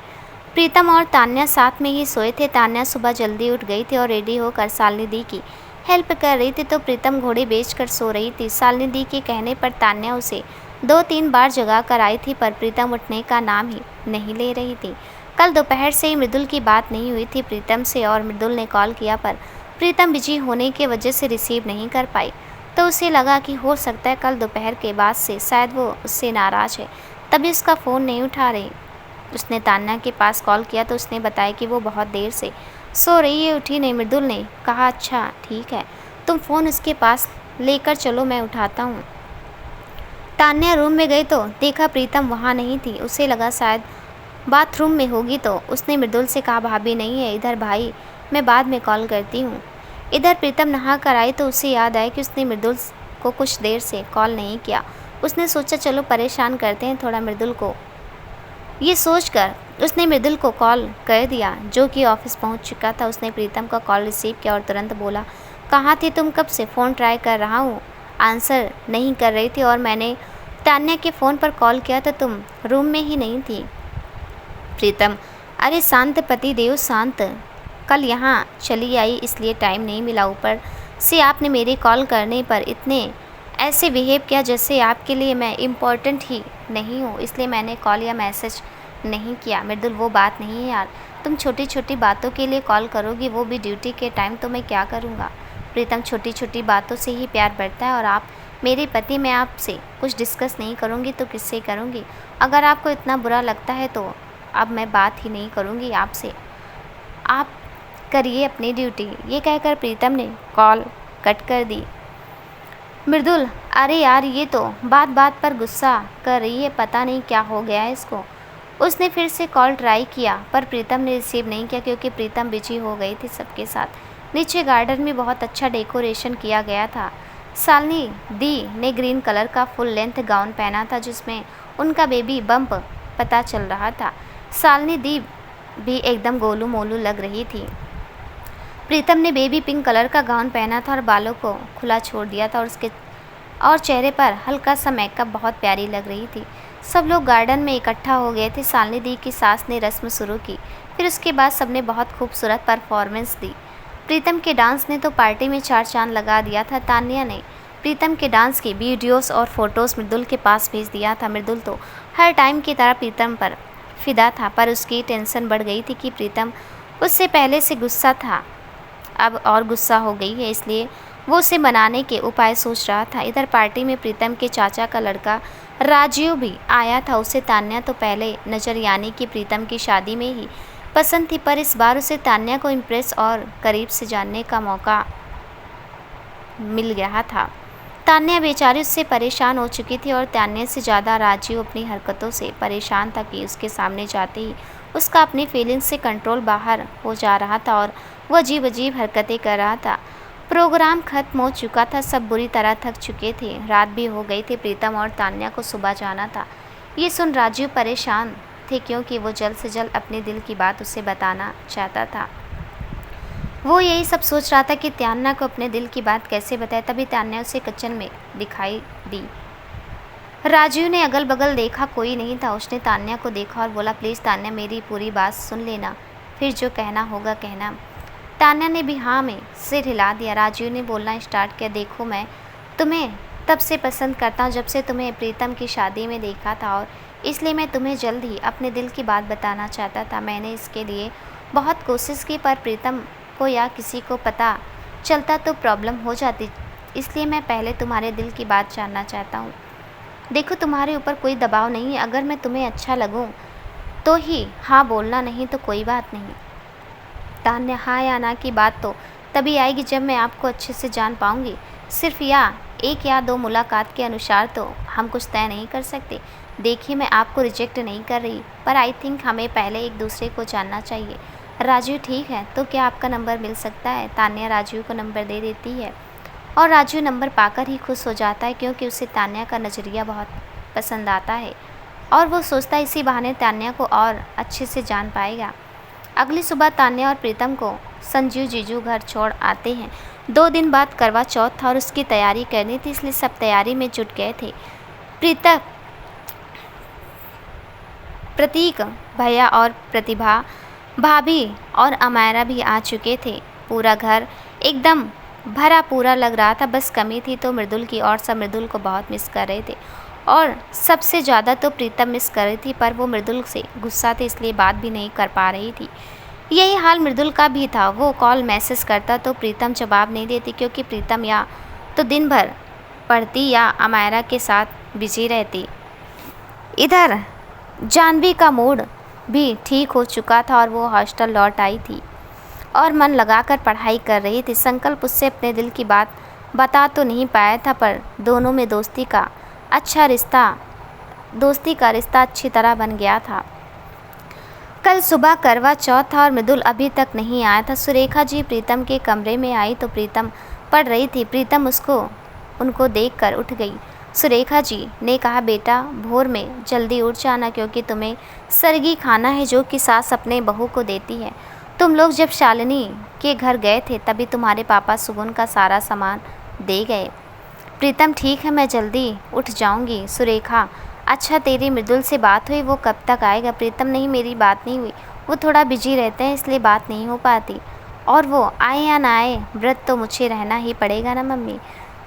प्रीतम और तान्या साथ में ही सोए थे। तान्या सुबह जल्दी उठ गई थी और रेडी होकर शालिनी दी की हेल्प कर रही थी, तो प्रीतम घोड़े बेचकर सो रही थी। शालिनी दी के कहने पर तान्या उसे 2-3 बार जगा कर आई थी, पर प्रीतम उठने का नाम ही नहीं ले रही थी। कल दोपहर से ही मृदुल की बात नहीं हुई थी प्रीतम से, और मृदुल ने कॉल किया पर प्रीतम बिजी होने की वजह से रिसीव नहीं कर पाई, तो उसे लगा कि हो सकता है कल दोपहर के बाद से शायद वो उससे नाराज़ है, तभी उसका फ़ोन नहीं उठा रही। उसने तान्या के पास कॉल किया तो उसने बताया कि वो बहुत देर से सो रही है, उठी नहीं। मृदुल ने कहा, अच्छा ठीक है, तुम फ़ोन उसके पास लेकर चलो, मैं उठाता हूँ। तान्या रूम में गई तो देखा प्रीतम वहाँ नहीं थी। उसे लगा शायद बाथरूम में होगी, तो उसने मृदुल से कहा, भाभी नहीं है इधर भाई, मैं बाद में कॉल करती हूँ। इधर प्रीतम नहा कर आई तो उसे याद आया कि उसने मृदुल को कुछ देर से कॉल नहीं किया। उसने सोचा चलो परेशान करते हैं थोड़ा मृदुल को। ये सोचकर उसने मृदुल को कॉल कर दिया, जो कि ऑफिस पहुंच चुका था। उसने प्रीतम का कॉल रिसीव किया और तुरंत बोला, कहाँ थी तुम, कब से फ़ोन ट्राई कर रहा हूँ, आंसर नहीं कर रही थी, और मैंने तान्या के फ़ोन पर कॉल किया तो तुम रूम में ही नहीं थी। प्रीतम, अरे शांत पति देव शांत, कल यहाँ चली आई इसलिए टाइम नहीं मिला, ऊपर से आपने मेरे कॉल करने पर इतने ऐसे बिहेव किया जैसे आपके लिए मैं इम्पोर्टेंट ही नहीं हूँ, इसलिए मैंने कॉल या मैसेज नहीं किया। मृदुल, वो बात नहीं है यार, तुम छोटी छोटी बातों के लिए कॉल करोगी, वो भी ड्यूटी के टाइम, तो मैं क्या करूँगा। प्रीतम, छोटी छोटी बातों से ही प्यार बढ़ता है, और आप मेरे पति, मैं आपसे कुछ डिस्कस नहीं करूँगी तो किससे करूँगी। अगर आपको इतना बुरा लगता है तो अब मैं बात ही नहीं करूँगी आपसे, आप करिए अपनी ड्यूटी। ये कहकर प्रीतम ने कॉल कट कर दी। मृदुल, अरे यार ये तो बात बात पर गुस्सा कर रही है, पता नहीं क्या हो गया है इसको। उसने फिर से कॉल ट्राई किया पर प्रीतम ने रिसीव नहीं किया, क्योंकि प्रीतम बिजी हो गई थी सबके साथ। नीचे गार्डन में बहुत अच्छा डेकोरेशन किया गया था। शालिनी दी ने ग्रीन कलर का फुल लेंथ गाउन पहना था, जिसमें उनका बेबी बम्प पता चल रहा था। शालिनी दी भी एकदम गोलू मोलू लग रही थी। प्रीतम ने बेबी पिंक कलर का गाउन पहना था और बालों को खुला छोड़ दिया था, और चेहरे पर हल्का सा मेकअप, बहुत प्यारी लग रही थी। सब लोग गार्डन में इकट्ठा हो गए थे। शालिनी दी की सास ने रस्म शुरू की, फिर उसके बाद सबने बहुत खूबसूरत परफॉर्मेंस दी। प्रीतम के डांस ने तो पार्टी में 4 चांद लगा दिया था। तान्या ने प्रीतम के डांस की वीडियोस और फोटोज़ मृदुल के पास भेज दिया था। मृदुल तो हर टाइम की तरह प्रीतम पर फिदा था, पर उसकी टेंशन बढ़ गई थी कि प्रीतम उससे पहले से गुस्सा था, अब और गुस्सा हो गई है, इसलिए वो उसे मनाने के उपाय सोच रहा था। इधर पार्टी में प्रीतम के चाचा का लड़का राजीव भी आया था। उसे तान्या तो पहले नज़र यानी कि प्रीतम की शादी में ही पसंद थी, पर इस बार उसे तान्या को इम्प्रेस और करीब से जानने का मौका मिल गया था। तान्या बेचारी उससे परेशान हो चुकी थी और तान्या से ज़्यादा राजीव अपनी हरकतों से परेशान था कि उसके सामने जाते ही उसका अपनी फीलिंग्स से कंट्रोल बाहर हो जा रहा था और वह अजीब अजीब हरकतें कर रहा था। प्रोग्राम खत्म हो चुका था, सब बुरी तरह थक चुके थे, रात भी हो गई थी। प्रीतम और तान्या को सुबह जाना था। ये सुन राजीव परेशान थे क्योंकि वो जल्द से जल्द अपने दिल की बात उसे बताना चाहता था। वो यही सब सोच रहा था कि तान्या को अपने दिल की बात कैसे बताए। तभी तान्या उसे किचन में दिखाई दी। राजीव ने अगल बगल देखा, कोई नहीं था। उसने तान्या को देखा और बोला, प्लीज़ तान्या मेरी पूरी बात सुन लेना, फिर जो कहना होगा कहना। तान्या ने भी हाँ में सिर हिला दिया। राजीव ने बोलना स्टार्ट किया, देखो मैं तुम्हें तब से पसंद करता हूँ जब से तुम्हें प्रीतम की शादी में देखा था, और इसलिए मैं तुम्हें जल्द ही अपने दिल की बात बताना चाहता था। मैंने इसके लिए बहुत कोशिश की, पर प्रीतम को या किसी को पता चलता तो प्रॉब्लम हो जाती, इसलिए मैं पहले तुम्हारे दिल की बात जानना चाहता हूँ। देखो तुम्हारे ऊपर कोई दबाव नहीं है, अगर मैं तुम्हें अच्छा लगूँ तो ही हाँ बोलना, नहीं तो कोई बात नहीं। तान्या, हाँ या ना की बात तो तभी आएगी जब मैं आपको अच्छे से जान पाऊँगी। सिर्फ एक या दो मुलाकात के अनुसार तो हम कुछ तय नहीं कर सकते। देखिए मैं आपको रिजेक्ट नहीं कर रही, पर आई थिंक हमें पहले एक दूसरे को जानना चाहिए। राजीव, ठीक है, तो क्या आपका नंबर मिल सकता है? तान्या राजीव को नंबर दे देती है और राजीव नंबर पाकर ही खुश हो जाता है क्योंकि उसे तान्या का नज़रिया बहुत पसंद आता है और वो सोचता है इसी बहाने तान्या को और अच्छे से जान पाएगा। अगली सुबह तान्या और प्रीतम को संजीव जीजू घर छोड़ आते हैं। 2 दिन बाद करवा चौथ था और उसकी तैयारी करनी थी, इसलिए सब तैयारी में जुट गए थे। प्रतीक भैया और प्रतिभा भाभी और अमायरा भी आ चुके थे। पूरा घर एकदम भरा पूरा लग रहा था, बस कमी थी तो मृदुल की, और सब मृदुल को बहुत मिस कर रहे थे और सबसे ज़्यादा तो प्रीतम मिस कर रही थी, पर वो मृदुल से गुस्सा थी इसलिए बात भी नहीं कर पा रही थी। यही हाल मृदुल का भी था। वो कॉल मैसेज करता तो प्रीतम जवाब नहीं देती क्योंकि प्रीतम या तो दिन भर पढ़ती या अमायरा के साथ बिजी रहती। इधर जानवी का मूड भी ठीक हो चुका था और वो हॉस्टल लौट आई थी और मन लगाकर पढ़ाई कर रही थी। संकल्प उससे अपने दिल की बात बता तो नहीं पाया था, पर दोनों में दोस्ती का रिश्ता अच्छी तरह बन गया था। कल सुबह करवा चौथ था और मृदुल अभी तक नहीं आया था। सुरेखा जी प्रीतम के कमरे में आई तो प्रीतम पढ़ रही थी। प्रीतम उनको देखकर उठ गई। सुरेखा जी ने कहा, बेटा भोर में जल्दी उठ जाना क्योंकि तुम्हें सरगी खाना है जो कि सास अपने बहू को देती है। तुम लोग जब शालिनी के घर गए थे तभी तुम्हारे पापा सुगुन का सारा सामान दे गए। प्रीतम, ठीक है, मैं जल्दी उठ जाऊंगी। सुरेखा, अच्छा तेरी मृदुल से बात हुई? वो कब तक आएगा? प्रीतम, नहीं मेरी बात नहीं हुई, वो थोड़ा बिजी रहते हैं इसलिए बात नहीं हो पाती। और वो आए या ना आए, व्रत तो मुझे रहना ही पड़ेगा ना मम्मी।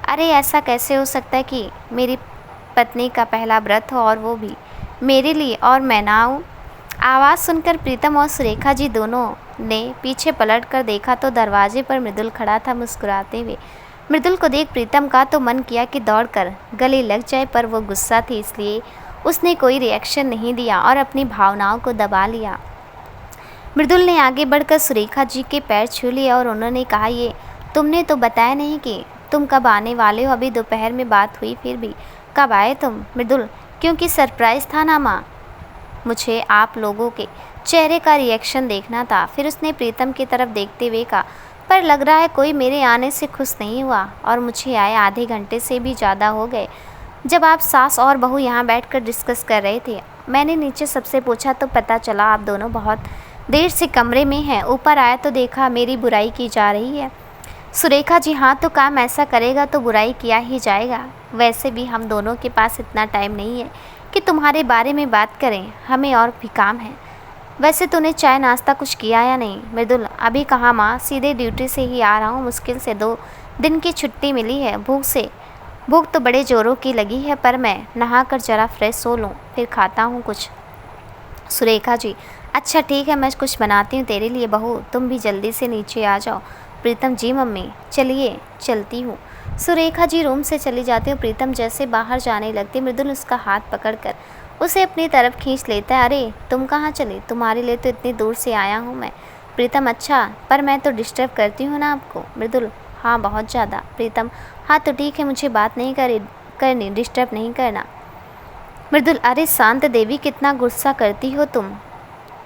अरे ऐसा कैसे हो सकता है कि मेरी पत्नी का पहला व्रत हो और वो भी मेरे लिए और मैं ना आऊँ? आवाज़ सुनकर प्रीतम और सुरेखा जी दोनों ने पीछे पलट कर देखा तो दरवाजे पर मृदुल खड़ा था मुस्कुराते हुए। मृदुल को देख प्रीतम का तो मन किया कि दौड़कर गले लग जाए, पर वो गुस्सा थी इसलिए उसने कोई रिएक्शन नहीं दिया और अपनी भावनाओं को दबा लिया। मृदुल ने आगे बढ़कर सुरेखा जी के पैर छू लिए और उन्होंने कहा, ये तुमने तो बताया नहीं कि तुम कब आने वाले हो? अभी दोपहर में बात हुई, फिर भी कब आए तुम? मृदुल, क्योंकि सरप्राइज़ था ना माँ, मुझे आप लोगों के चेहरे का रिएक्शन देखना था। फिर उसने प्रीतम की तरफ देखते हुए कहा, पर लग रहा है कोई मेरे आने से खुश नहीं हुआ, और मुझे आए आधे घंटे से भी ज़्यादा हो गए। जब आप सास और बहू यहाँ बैठकर डिस्कस कर रहे थे, मैंने नीचे सबसे पूछा तो पता चला आप दोनों बहुत देर से कमरे में हैं। ऊपर आया तो देखा मेरी बुराई की जा रही है। सुरेखा जी, हाँ तो काम ऐसा करेगा तो बुराई किया ही जाएगा। वैसे भी हम दोनों के पास इतना टाइम नहीं है कि तुम्हारे बारे में बात करें, हमें और भी काम है। वैसे तूने चाय नाश्ता कुछ किया या नहीं? मृदुल, अभी कहाँ माँ, सीधे ड्यूटी से ही आ रहा हूँ, मुश्किल से 2 दिन की छुट्टी मिली है। भूख तो बड़े ज़ोरों की लगी है, पर मैं नहाकर ज़रा फ्रेश हो लूँ फिर खाता हूँ कुछ। सुरेखा जी, अच्छा ठीक है, मैं कुछ बनाती हूँ तेरे लिए। बहू तुम भी जल्दी से नीचे आ जाओ, प्रीतम जी मम्मी चलिए चलती हूँ। सुरेखा जी रूम से चली जाती हूँ। प्रीतम जैसे बाहर जाने लगती, मृदुल उसका हाथ पकड़कर उसे अपनी तरफ खींच लेता है। अरे तुम कहाँ चली? तुम्हारे लिए तो इतनी दूर से आया हूँ मैं। प्रीतम अच्छा, पर मैं तो डिस्टर्ब करती हूँ ना आपको? मृदुल हाँ बहुत ज़्यादा। प्रीतम हाँ तो ठीक है, मुझे बात नहीं करनी, डिस्टर्ब नहीं करना। मृदुल अरे शांत देवी, कितना गुस्सा करती हो तुम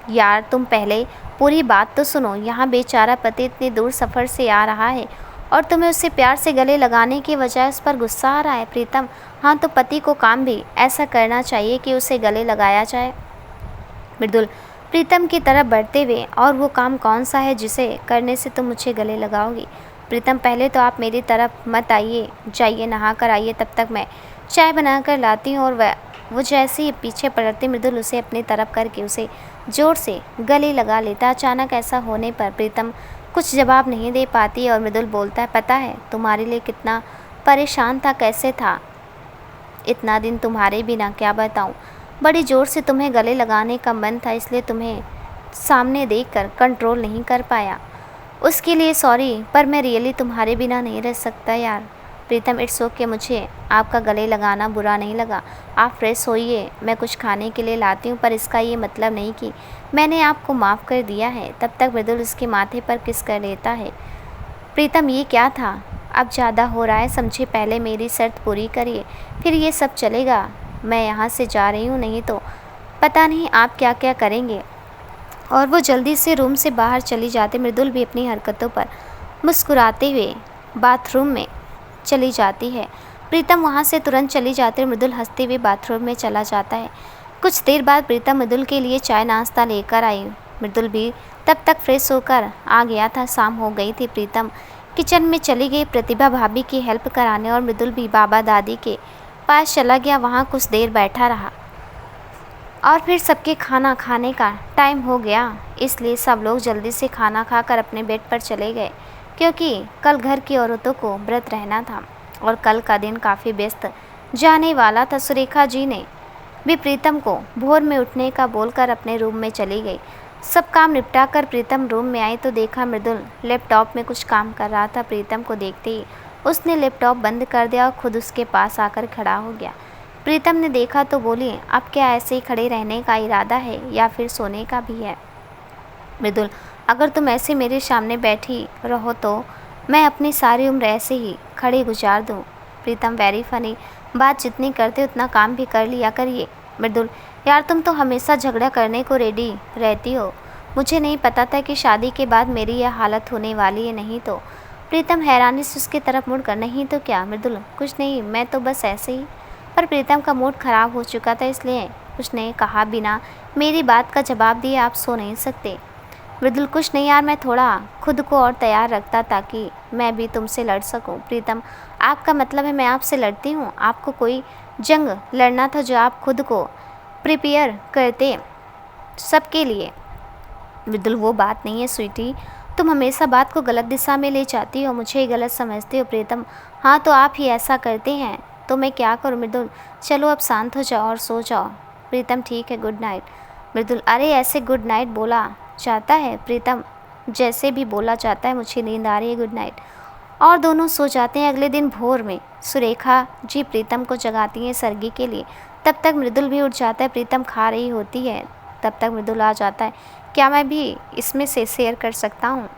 यार। तुम पहले पूरी बात तो सुनो। यहाँ बेचारा पति इतनी दूर सफ़र से आ रहा है और तुम्हें उससे प्यार से गले लगाने की बजाय उस पर गुस्सा आ रहा है। प्रीतम हाँ तो पति को काम भी ऐसा करना चाहिए कि उसे गले लगाया जाए। मृदुल प्रीतम की तरफ बढ़ते हुए और वो काम कौन सा है जिसे करने से तुम मुझे गले लगाओगी? प्रीतम पहले तो आप मेरी तरफ मत आइए, जाइए नहा कर आइए, तब तक मैं चाय बना कर लाती हूँ। और वो जैसे ही पीछे पलटती मृदुल उसे अपनी तरफ करके उसे जोर से गले लगा लेता। अचानक ऐसा होने पर प्रीतम कुछ जवाब नहीं दे पाती और मृदुल बोलता है पता है तुम्हारे लिए कितना परेशान था, कैसे था इतना दिन तुम्हारे बिना, क्या बताऊँ। बड़ी ज़ोर से तुम्हें गले लगाने का मन था, इसलिए तुम्हें सामने देखकर कंट्रोल नहीं कर पाया। उसके लिए सॉरी, पर मैं रियली तुम्हारे बिना नहीं रह सकता यार। प्रीतम इट्स ओके, मुझे आपका गले लगाना बुरा नहीं लगा। आप फ्रेश होइए, मैं कुछ खाने के लिए लाती हूँ, पर इसका ये मतलब नहीं कि मैंने आपको माफ़ कर दिया है। तब तक मृदुल उसके माथे पर किस कर लेता है। प्रीतम ये क्या था? अब ज़्यादा हो रहा है, समझे। पहले मेरी शर्त पूरी करिए, फिर ये सब चलेगा। मैं यहाँ से जा रही हूँ, नहीं तो पता नहीं आप क्या क्या करेंगे। और वो जल्दी से रूम से बाहर चली जाती। मृदुल भी अपनी हरकतों पर मुस्कुराते हुए बाथरूम में चली जाती है। प्रीतम वहाँ से तुरंत चली जाती है। मृदुल हंसते हुए बाथरूम में चला जाता है। कुछ देर बाद प्रीतम मृदुल के लिए चाय नाश्ता लेकर आई। मृदुल भी तब तक फ्रेश होकर आ गया था। शाम हो गई थी। प्रीतम किचन में चली गई प्रतिभा भाभी की हेल्प कराने और मृदुल भी बाबा दादी के पास चला गया। वहाँ कुछ देर बैठा रहा और फिर सबके खाना खाने का टाइम हो गया, इसलिए सब लोग जल्दी से खाना खाकर अपने बेड पर चले गए, क्योंकि कल घर की औरतों को व्रत रहना था और कल का दिन काफ़ी व्यस्त जाने वाला था। सुरेखा जी ने भी प्रीतम को भोर में उठने का बोलकर अपने रूम में चली गई। सब काम निपटा कर प्रीतम रूम में आई तो देखा मृदुल लैपटॉप में कुछ काम कर रहा था। प्रीतम को देखते ही उसने लैपटॉप बंद कर दिया और खुद उसके पास आकर खड़ा हो गया। प्रीतम ने देखा तो बोली अब क्या ऐसे ही खड़े रहने का इरादा है या फिर सोने का भी है? मृदुल अगर तुम ऐसे मेरे सामने बैठी रहो तो मैं अपनी सारी उम्र ऐसे ही खड़े गुजार दूँ। प्रीतम वेरी फनी, बात जितनी करते उतना काम भी कर लिया करिए। मृदुल यार तुम तो हमेशा झगड़ा करने को रेडी रहती हो, मुझे नहीं पता था कि शादी के बाद मेरी यह हालत होने वाली है। नहीं तो प्रीतम हैरानी से उसकी तरफ मुड़कर नहीं तो क्या? मृदुल कुछ नहीं, मैं तो बस ऐसे ही। पर प्रीतम का मूड ख़राब हो चुका था, इसलिए उसने कहा बिना मेरी बात का जवाब दिए आप सो नहीं सकते। मृदुल कुछ नहीं यार, मैं थोड़ा खुद को और तैयार रखता ताकि मैं भी तुमसे लड़ सकूं। प्रीतम आपका मतलब है मैं आपसे लड़ती हूं? आपको कोई जंग लड़ना था जो आप खुद को प्रिपेयर करते सबके लिए। मृदुल वो बात नहीं है स्वीटी, तुम हमेशा बात को गलत दिशा में ले जाती हो, मुझे गलत समझते हो। प्रीतम हाँ तो आप ही ऐसा करते हैं तो मैं क्या करूं? मृदुल चलो अब शांत हो जाओ और सो जाओ। प्रीतम ठीक है, गुड नाइट। मृदुल अरे ऐसे गुड नाइट बोला जाता है? प्रीतम जैसे भी बोला जाता है, मुझे नींद आ रही है, गुड नाइट। और दोनों सो जाते हैं। अगले दिन भोर में सुरेखा जी प्रीतम को जगाती हैं सरगी के लिए। तब तक मृदुल भी उठ जाता है। प्रीतम खा रही होती है, तब तक मृदुल आ जाता है। क्या मैं भी इसमें से शेयर कर सकता हूँ?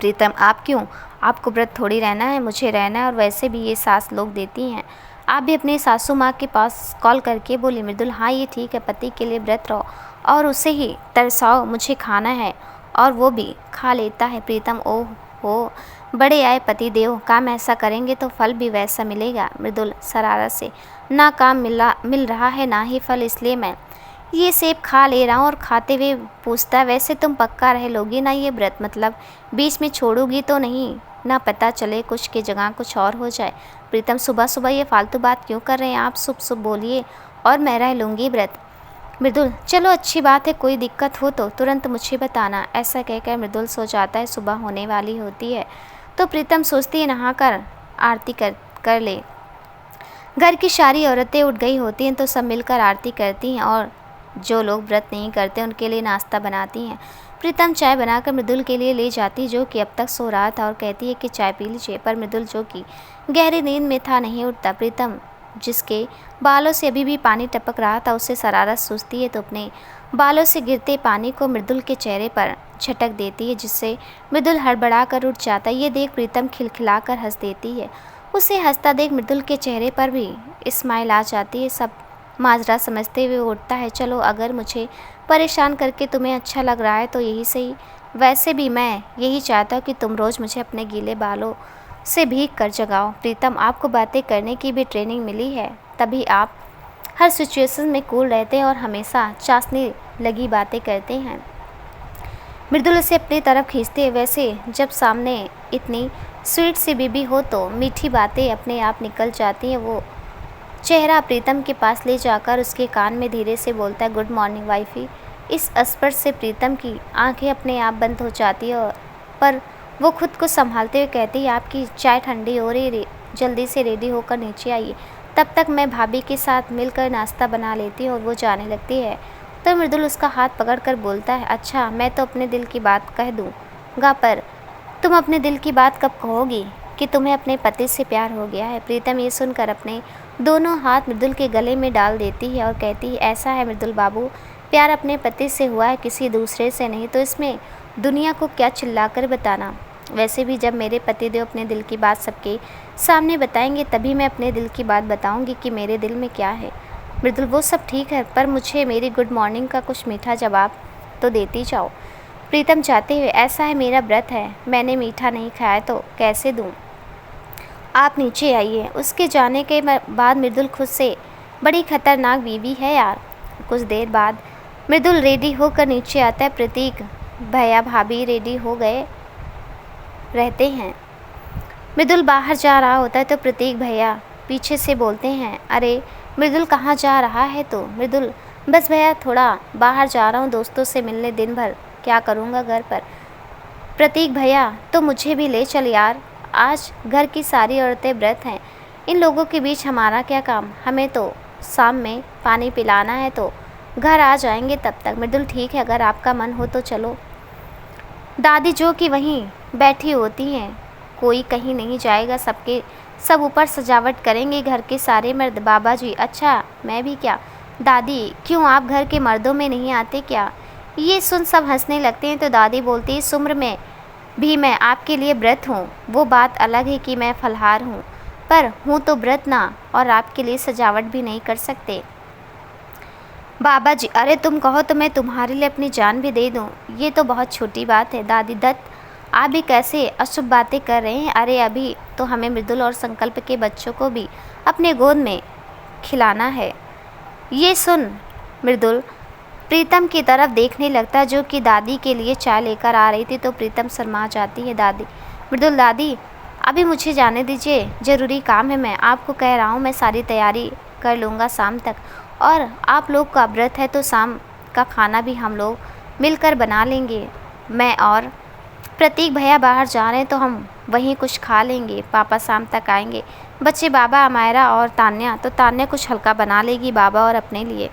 प्रीतम आप क्यों? आपको व्रत थोड़ी रहना है, मुझे रहना है, और वैसे भी ये सास लोग देती हैं। आप भी अपनी सासू माँ के पास कॉल करके बोली। मृदुल हाँ ये ठीक है, पति के लिए व्रत रहो और उसे ही तरसाओ, मुझे खाना है और वो भी खा लेता है। प्रीतम ओह हो बड़े आए पति देव, काम ऐसा करेंगे तो फल भी वैसा मिलेगा। मृदुल शरारत से ना काम मिल रहा है ना ही फल, इसलिए मैं ये सेब खा ले रहा हूँ। और खाते हुए पूछता वैसे तुम पक्का रह लोगी ना ये व्रत? मतलब बीच में छोड़ोगी तो नहीं ना, पता चले कुछ की जगह कुछ और हो जाए। प्रीतम सुबह सुबह ये फालतू बात क्यों कर रहे हैं आप? शुभ शुभ बोलिए और मैं रह लूँगी व्रत। मृदुल चलो अच्छी बात है, कोई दिक्कत हो तो तुरंत मुझे बताना। ऐसा कहकर मृदुल सो जाता है। सुबह होने वाली होती है तो प्रीतम सोचती है नहाकर आरती कर ले। घर की सारी औरतें उठ गई होती हैं तो सब मिलकर आरती करती हैं और जो लोग व्रत नहीं करते उनके लिए नाश्ता बनाती हैं। प्रीतम चाय बनाकर मृदुल के लिए ले जाती, जो कि अब तक सो रहा था, और कहती है कि चाय पी लीजिए। पर मृदुल, जो कि गहरी नींद में था, नहीं उठता। प्रीतम, जिसके बालों से अभी भी पानी टपक रहा था, उससे शरारत सूझती है तो अपने बालों से गिरते पानी को मृदुल के चेहरे पर झटक देती है, जिससे मृदुल हड़बड़ा कर उठ जाता है। ये देख प्रीतम खिलखिलाकर हंस देती है। उसे हंसता देख मृदुल के चेहरे पर भी स्माइल आ जाती है। सब माजरा समझते हुए उठता है। चलो, अगर मुझे परेशान करके तुम्हें अच्छा लग रहा है तो यही सही। वैसे भी मैं यही चाहता हूँ कि तुम रोज़ मुझे अपने गीले बालों से भीग कर जगाओ। प्रीतम, आपको बातें करने की भी ट्रेनिंग मिली है, तभी आप हर सिचुएशन में कूल रहते हैं और हमेशा चाशनी लगी बातें करते हैं। मृदुल उसे अपनी तरफ खींचते हैं। वैसे जब सामने इतनी स्वीट सी बीबी हो तो मीठी बातें अपने आप निकल जाती हैं। वो चेहरा प्रीतम के पास ले जाकर उसके कान में धीरे से बोलता है, गुड मॉर्निंग वाइफी। इस स्पर्श से प्रीतम की आंखें अपने आप बंद हो जाती है, पर वो खुद को संभालते हुए कहती है, आपकी चाय ठंडी हो रही, जल्दी से रेडी होकर नीचे आइए, तब तक मैं भाभी के साथ मिलकर नाश्ता बना लेती हूँ। और वो जाने लगती है तो मृदुल उसका हाथ पकड़कर बोलता है, अच्छा मैं तो अपने दिल की बात कह दूँगा, पर तुम अपने दिल की बात कब कहोगी कि तुम्हें अपने पति से प्यार हो गया है। प्रीतम ये सुनकर अपने दोनों हाथ मृदुल के गले में डाल देती है और कहती है, ऐसा है मृदुल बाबू, प्यार अपने पति से हुआ है, किसी दूसरे से नहीं, तो इसमें दुनिया को क्या चिल्लाकर बताना। वैसे भी जब मेरे पतिदेव अपने दिल की बात सबके सामने बताएंगे तभी मैं अपने दिल की बात बताऊंगी कि मेरे दिल में क्या है। मृदुल, वो सब ठीक है, पर मुझे मेरी गुड मॉर्निंग का कुछ मीठा जवाब तो देती जाओ। प्रीतम चाहते हुए, ऐसा है मेरा व्रत है, मैंने मीठा नहीं खाया तो कैसे दूँ, आप नीचे आइए। उसके जाने के बाद मृदुल खुद से बड़ी खतरनाक बीवी है यार। कुछ देर बाद मृदुल रेडी होकर नीचे आता है। प्रतीक भैया भाभी रेडी हो गए रहते हैं। मृदुल बाहर जा रहा होता है तो प्रतीक भैया पीछे से बोलते हैं, अरे मृदुल कहाँ जा रहा है? तो मृदुल, बस भैया थोड़ा बाहर जा रहा हूँ दोस्तों से मिलने, दिन भर क्या करूँगा घर पर। प्रतीक भैया, तो मुझे भी ले चल यार, आज घर की सारी औरतें व्रत हैं, इन लोगों के बीच हमारा क्या काम, हमें तो शाम में पानी पिलाना है, तो घर आ जाएंगे तब तक। मृदुल, ठीक है, अगर आपका मन हो तो चलो। दादी जो कि वहीं बैठी होती हैं, कोई कहीं नहीं जाएगा, सब ऊपर सजावट करेंगे घर के सारे मर्द। बाबा जी, अच्छा मैं भी क्या? दादी, क्यों आप घर के मर्दों में नहीं आते क्या? ये सुन सब हंसने लगते हैं तो दादी बोलती है, इस उम्र में भी मैं आपके लिए व्रत हूँ, वो बात अलग है कि मैं फलाहार हूँ, पर हूँ तो व्रत ना, और आपके लिए सजावट भी नहीं कर सकते। बाबा जी, अरे तुम कहो तो मैं तुम्हारे लिए अपनी जान भी दे दूँ, ये तो बहुत छोटी बात है। दादी, दत्त आप भी कैसे अशुभ बातें कर रहे हैं? अरे अभी तो हमें मृदुल और संकल्प के बच्चों को भी अपने गोद में खिलाना है। ये सुन मृदुल प्रीतम की तरफ देखने लगता, जो कि दादी के लिए चाय लेकर आ रही थी, तो प्रीतम शर्मा जाती है। दादी, मृदुल दादी अभी मुझे जाने दीजिए, ज़रूरी काम है, मैं आपको कह रहा हूँ, मैं सारी तैयारी कर लूँगा शाम तक, और आप लोग का व्रत है तो शाम का खाना भी हम लोग मिलकर बना लेंगे। मैं और प्रतीक भैया बाहर जा रहे हैं तो हम वहीं कुछ खा लेंगे, पापा शाम तक आएंगे। बच्चे बाबा, अमायरा और तान्या, तो तान्या कुछ हल्का बना लेगी बाबा और अपने लिए।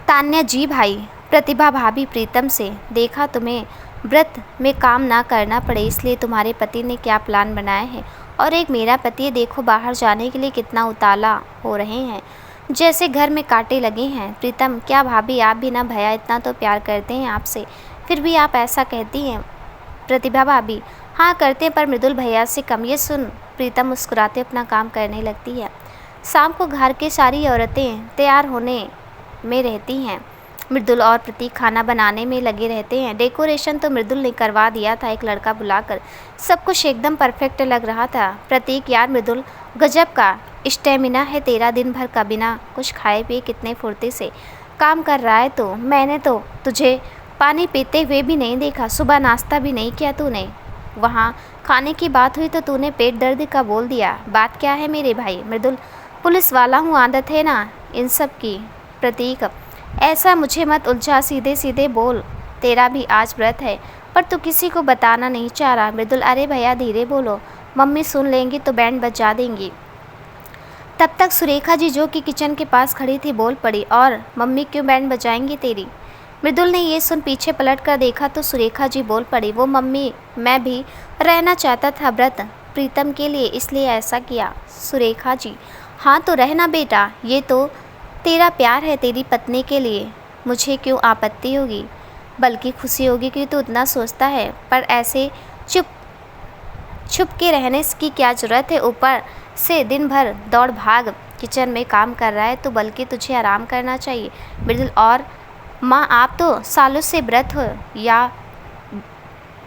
तान्या, जी भाई। प्रतिभा भाभी प्रीतम से, देखा तुम्हें व्रत में काम ना करना पड़े इसलिए तुम्हारे पति ने क्या प्लान बनाए हैं, और एक मेरा पति देखो बाहर जाने के लिए कितना उताला हो रहे हैं, जैसे घर में कांटे लगे हैं। प्रीतम, क्या भाभी आप भी ना, भैया इतना तो प्यार करते हैं आपसे, फिर भी आप ऐसा कहती हैं। प्रतिभा भाभी, हाँ करते हैं, पर मृदुल भैया से कम। ये सुन प्रीतम मुस्कुराते अपना काम करने लगती है। शाम को घर के सारी औरतें तैयार होने में रहती हैं। मृदुल और प्रतीक खाना बनाने में लगे रहते हैं। डेकोरेशन तो मृदुल ने करवा दिया था एक लड़का बुलाकर, सब कुछ एकदम परफेक्ट लग रहा था। प्रतीक, यार मृदुल गजब का स्टेमिना है तेरा, दिन भर का बिना कुछ खाए पिए कितने फुर्ती से काम कर रहा है। तो मैंने तो तुझे पानी पीते हुए भी नहीं देखा, सुबह नाश्ता भी नहीं किया तूने, वहाँ खाने की बात हुई तो तूने पेट दर्द का बोल दिया। बात क्या है मेरे भाई? मृदुल, पुलिस वाला हूँ, आदत है ना इन सब की। प्रतीक, ऐसा मुझे मत उलझा, सीधे सीधे बोल, तेरा भी आज व्रत है पर तू किसी को बताना नहीं चाह रहा। मृदुल, अरे भैया धीरे बोलो, मम्मी सुन लेंगी तो बैंड बजा देंगी। तब तक सुरेखा जी जो कि किचन के पास खड़ी थी बोल पड़ी, और मम्मी क्यों बैंड बजाएंगी तेरी? मृदुल ने ये सुन पीछे पलट कर देखा तो सुरेखा जी बोल पड़ी, वो मम्मी मैं भी रहना चाहता था व्रत प्रीतम के लिए, इसलिए ऐसा किया। सुरेखा जी, हाँ तो रहना बेटा, ये तो तेरा प्यार है तेरी पत्नी के लिए, मुझे क्यों आपत्ति होगी, बल्कि खुशी होगी कि तू इतना सोचता है। पर ऐसे चुप छुप के रहने की क्या ज़रूरत है, ऊपर से दिन भर दौड़ भाग किचन में काम कर रहा है, तो बल्कि तुझे आराम करना चाहिए। मृदुल, और माँ आप तो सालों से व्रत हो या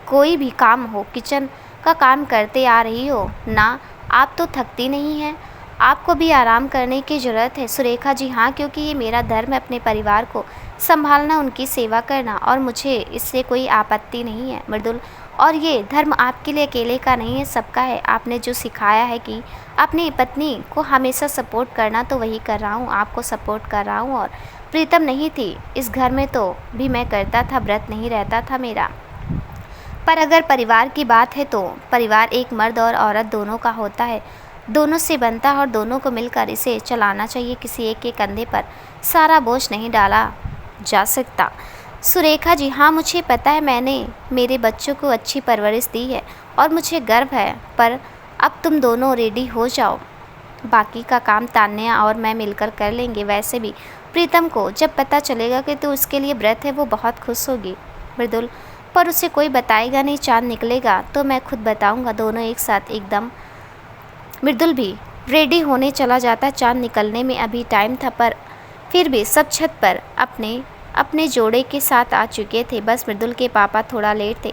कोई भी काम हो, किचन का काम करते आ रही हो ना, आप तो थकती नहीं हैं, आपको भी आराम करने की ज़रूरत है। सुरेखा जी, हाँ क्योंकि ये मेरा धर्म है, अपने परिवार को संभालना, उनकी सेवा करना, और मुझे इससे कोई आपत्ति नहीं है। मृदुल, और ये धर्म आपके लिए अकेले का नहीं है, सबका है। आपने जो सिखाया है कि अपनी पत्नी को हमेशा सपोर्ट करना, तो वही कर रहा हूँ, आपको सपोर्ट कर रहा हूँ। और प्रीतम नहीं थी इस घर में तो भी मैं करता था, व्रत नहीं रहता था मेरा। पर अगर परिवार की बात है तो परिवार एक मर्द और औरत दोनों का होता है, दोनों से बनता है और दोनों को मिलकर इसे चलाना चाहिए। किसी एक के कंधे पर सारा बोझ नहीं डाला जा सकता। सुरेखा जी, हाँ मुझे पता है, मैंने मेरे बच्चों को अच्छी परवरिश दी है और मुझे गर्व है, पर अब तुम दोनों रेडी हो जाओ, बाकी का काम तान्या और मैं मिलकर कर लेंगे। वैसे भी प्रीतम को जब पता चलेगा कि तू उसके लिए व्रत है, वो बहुत खुश होगी। मृदुल, पर उसे कोई बताएगा नहीं, चाँद निकलेगा तो मैं खुद बताऊंगा। दोनों एक साथ एकदम। मृदुल भी रेडी होने चला जाता। चाँद निकलने में अभी टाइम था, पर फिर भी सब छत पर अपने अपने जोड़े के साथ आ चुके थे। बस मृदुल के पापा थोड़ा लेट थे।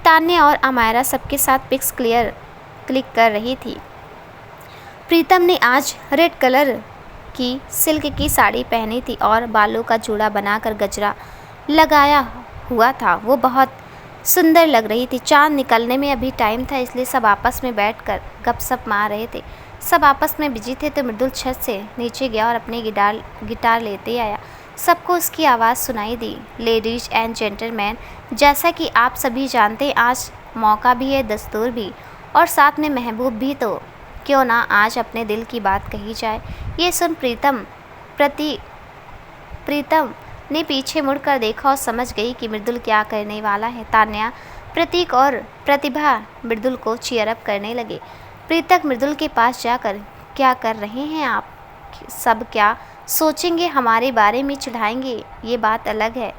तान्या और अमायरा सबके साथ पिक्स क्लिक कर रही थी। प्रीतम ने आज रेड कलर की सिल्क की साड़ी पहनी थी और बालों का जूड़ा बनाकर गजरा लगाया हुआ था, वो बहुत सुंदर लग रही थी। चाँद निकलने में अभी टाइम था, इसलिए सब आपस में बैठकर गपशप मार रहे थे। सब आपस में बिजी थे तो मृदुल छत से नीचे गया और अपनी गिटार लेते आया। सबको उसकी आवाज़ सुनाई दी। लेडीज एंड जेंटलमैन, जैसा कि आप सभी जानते हैं, आज मौका भी है, दस्तूर भी, और साथ में महबूब भी, तो क्यों ना आज अपने दिल की बात कही जाए। ये सुन प्रीतम ने पीछे मुड़कर देखा और समझ गई कि मृदुल क्या करने वाला है। तान्या, प्रतीक और प्रतिभा मृदुल को चीयर अप करने लगे। प्रीतक मृदुल के पास जाकर, क्या कर रहे हैं आप सब, क्या सोचेंगे हमारे बारे में, चिढ़ाएंगे, ये बात अलग है।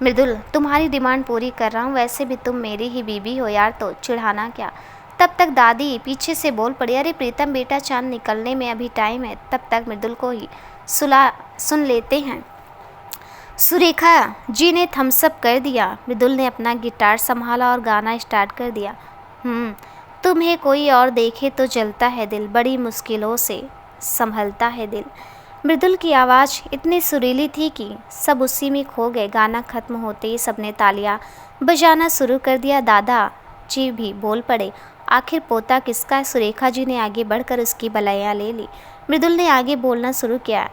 मृदुल, तुम्हारी डिमांड पूरी कर रहा हूँ, वैसे भी तुम मेरी ही बीवी हो यार, तो चिढ़ाना क्या। तब तक दादी पीछे से बोल पड़ी, अरे प्रीतम बेटा, चाँद निकलने में अभी टाइम है, तब तक मृदुल को ही सुन लेते हैं। सुरेखा जी ने थम्सअप कर दिया। मृदुल ने अपना गिटार संभाला और गाना स्टार्ट कर दिया। तुम्हें कोई और देखे तो जलता है दिल, बड़ी मुश्किलों से संभलता है दिल। मृदुल की आवाज़ इतनी सुरीली थी कि सब उसी में खो गए। गाना खत्म होते ही सबने तालियां बजाना शुरू कर दिया। दादा जी भी बोल पड़े, आखिर पोता किसका है। सुरेखा जी ने आगे बढ़कर उसकी बलाइयाँ ले ली। मृदुल ने आगे बोलना शुरू किया,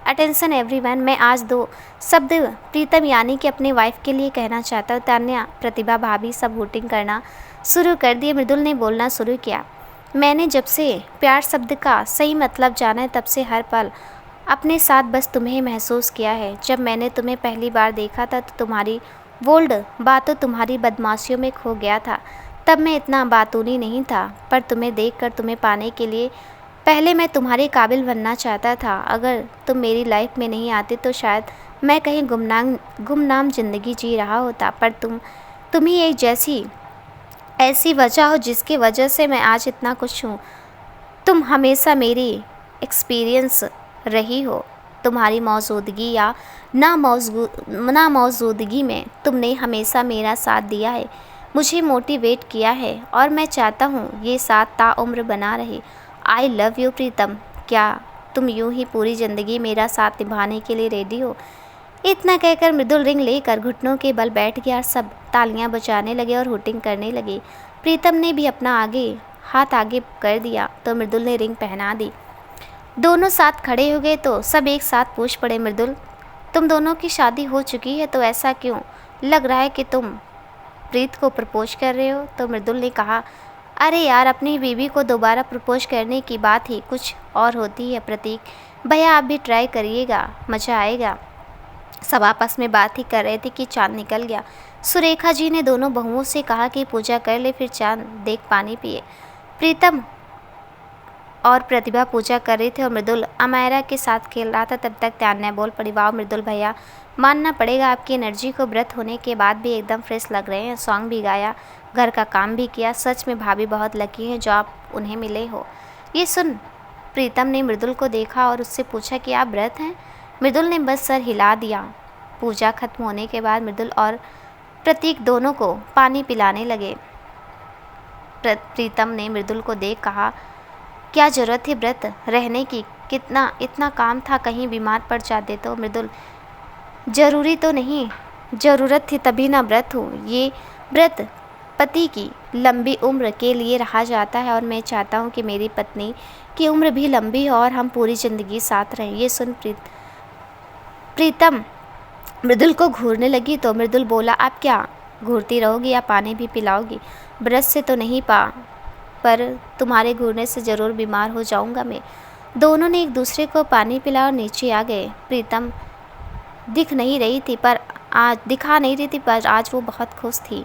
अटेंशन एवरीवन, मैं आज 2 शब्द प्रीतम यानी कि अपनी वाइफ के लिए कहना चाहता हूँ। तान्या, प्रतिभा भाभी सब वोटिंग करना शुरू कर दिए। मृदुल ने बोलना शुरू किया, मैंने जब से प्यार शब्द का सही मतलब जाना है, तब से हर पल अपने साथ बस तुम्हें महसूस किया है। जब मैंने तुम्हें पहली बार देखा था तो तुम्हारी बोल्ड बातों, तुम्हारी बदमाशियों में खो गया था। तब मैं इतना बातूनी नहीं था, पर तुम्हें देखकर, तुम्हें पाने के लिए पहले मैं तुम्हारे काबिल बनना चाहता था। अगर तुम मेरी लाइफ में नहीं आते तो शायद मैं कहीं गुमनाम ज़िंदगी जी रहा होता। पर तुम ही एक ऐसी वजह हो जिसकी वजह से मैं आज इतना खुश हूँ। तुम हमेशा मेरी एक्सपीरियंस रही हो। तुम्हारी मौजूदगी या ना मौजूदगी में तुमने हमेशा मेरा साथ दिया है, मुझे मोटिवेट किया है, और मैं चाहता हूँ ये साथ ताउम्र बना रहे। आई लव यू प्रीतम, क्या तुम यूं ही पूरी ज़िंदगी मेरा साथ निभाने के लिए रेडी हो। इतना कहकर मृदुल रिंग लेकर घुटनों के बल बैठ गया। सब तालियां बजाने लगे और हुटिंग करने लगे। प्रीतम ने भी अपना हाथ आगे कर दिया तो मृदुल ने रिंग पहना दी। दोनों साथ खड़े हो गए तो सब एक साथ पूछ पड़े, मृदुल तुम दोनों की शादी हो चुकी है, तो ऐसा क्यों लग रहा है कि तुम प्रीत को प्रपोज कर रहे हो। तो मृदुल ने कहा, अरे यार, अपनी बीवी को दोबारा प्रपोज करने की बात ही कुछ और होती है प्रतीक। भैया आप भी ट्राई करिएगा, मज़ा आएगा। सब आपस में बात ही कर रहे थे कि चाँद निकल गया। सुरेखा जी ने दोनों बहुओं से कहा कि पूजा कर ले, फिर चाँद देख पानी पिए। प्रीतम और प्रतिभा पूजा कर रही थी और मृदुल अमायरा के साथ खेल रहा था। तब तक त्यान्या बोल पड़ी, वाह मृदुल भैया, मानना पड़ेगा आपकी एनर्जी को, व्रत होने के बाद भी एकदम फ्रेश लग रहे हैं। सॉन्ग भी गाया, घर का काम भी किया। सच में भाभी बहुत लकी हैं जो आप उन्हें मिले हो। ये सुन प्रीतम ने मृदुल को देखा और उससे पूछा कि आप व्रत हैं? मृदुल ने बस सर हिला दिया। पूजा खत्म होने के बाद मृदुल और प्रतीक दोनों को पानी पिलाने लगे। प्रीतम ने मृदुल को देख कहा, क्या ज़रूरत थी व्रत रहने की, कितना इतना काम था, कहीं बीमार पड़ जाते तो। मृदुल, ज़रूरी तो नहीं, ज़रूरत थी तभी ना व्रत हूँ। ये व्रत पति की लंबी उम्र के लिए रहा जाता है और मैं चाहता हूँ कि मेरी पत्नी की उम्र भी लंबी हो और हम पूरी ज़िंदगी साथ रहें। ये सुन प्रीतम मृदुल को घूरने लगी तो मृदुल बोला, आप क्या घूरती रहोगी या पानी भी पिलाओगी? व्रत से तो नहीं पर तुम्हारे घूरने से ज़रूर बीमार हो जाऊंगा मैं। दोनों ने एक दूसरे को पानी पिलाया और नीचे आ गए। प्रीतम दिखा नहीं रही थी पर आज वो बहुत खुश थी।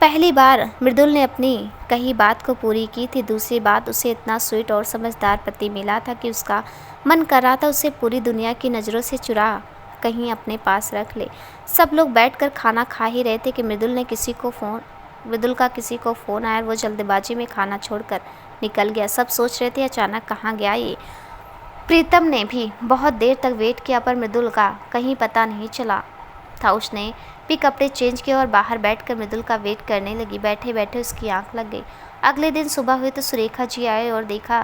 पहली बार मृदुल ने अपनी कही बात को पूरी की थी। दूसरी बात, उसे इतना स्वीट और समझदार पति मिला था कि उसका मन कर रहा था उसे पूरी दुनिया की नज़रों से चुरा कहीं अपने पास रख ले। सब लोग बैठकर खाना खा ही रहे थे कि मृदुल का किसी को फ़ोन आया। वो जल्दबाजी में खाना छोड़कर निकल गया। सब सोच रहे थे अचानक कहाँ गया ये। प्रीतम ने भी बहुत देर तक वेट किया पर मृदुल का कहीं पता नहीं चला था। उसने भी कपड़े चेंज किए और बाहर बैठकर मृदुल का वेट करने लगी। बैठे बैठे उसकी आंख लग गई। अगले दिन सुबह हुई तो सुरेखा जी आए और देखा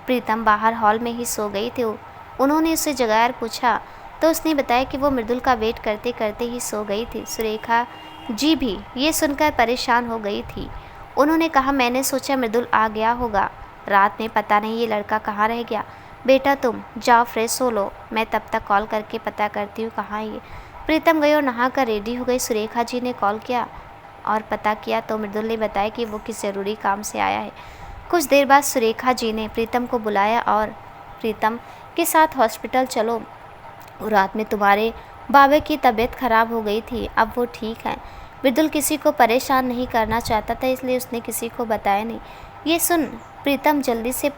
प्रीतम बाहर हॉल में ही सो गई थी। उन्होंने उसे जगाया और पूछा तो उसने बताया कि वो मृदुल का वेट करते करते ही सो गई थी। सुरेखा जी भी ये सुनकर परेशान हो गई थी। उन्होंने कहा, मैंने सोचा मृदुल आ गया होगा रात में, पता नहीं ये लड़का कहाँ रह गया। बेटा तुम जाओ फ्रेश हो लो, मैं तब तक कॉल करके पता करती हूँ कहाँ है ये। प्रीतम गई और नहाकर रेडी हो गई। सुरेखा जी ने कॉल किया और पता किया तो मृदुल ने बताया कि वो किस ज़रूरी काम से आया है। कुछ देर बाद सुरेखा जी ने प्रीतम को बुलाया और प्रीतम के साथ हॉस्पिटल चलो, रात में तुम्हारे बाबा की तबीयत ख़राब हो गई थी, अब वो ठीक है। मृदुल किसी को परेशान नहीं करना चाहता था इसलिए उसने किसी को बताया नहीं। ये सुन प्रीतम जल्दी से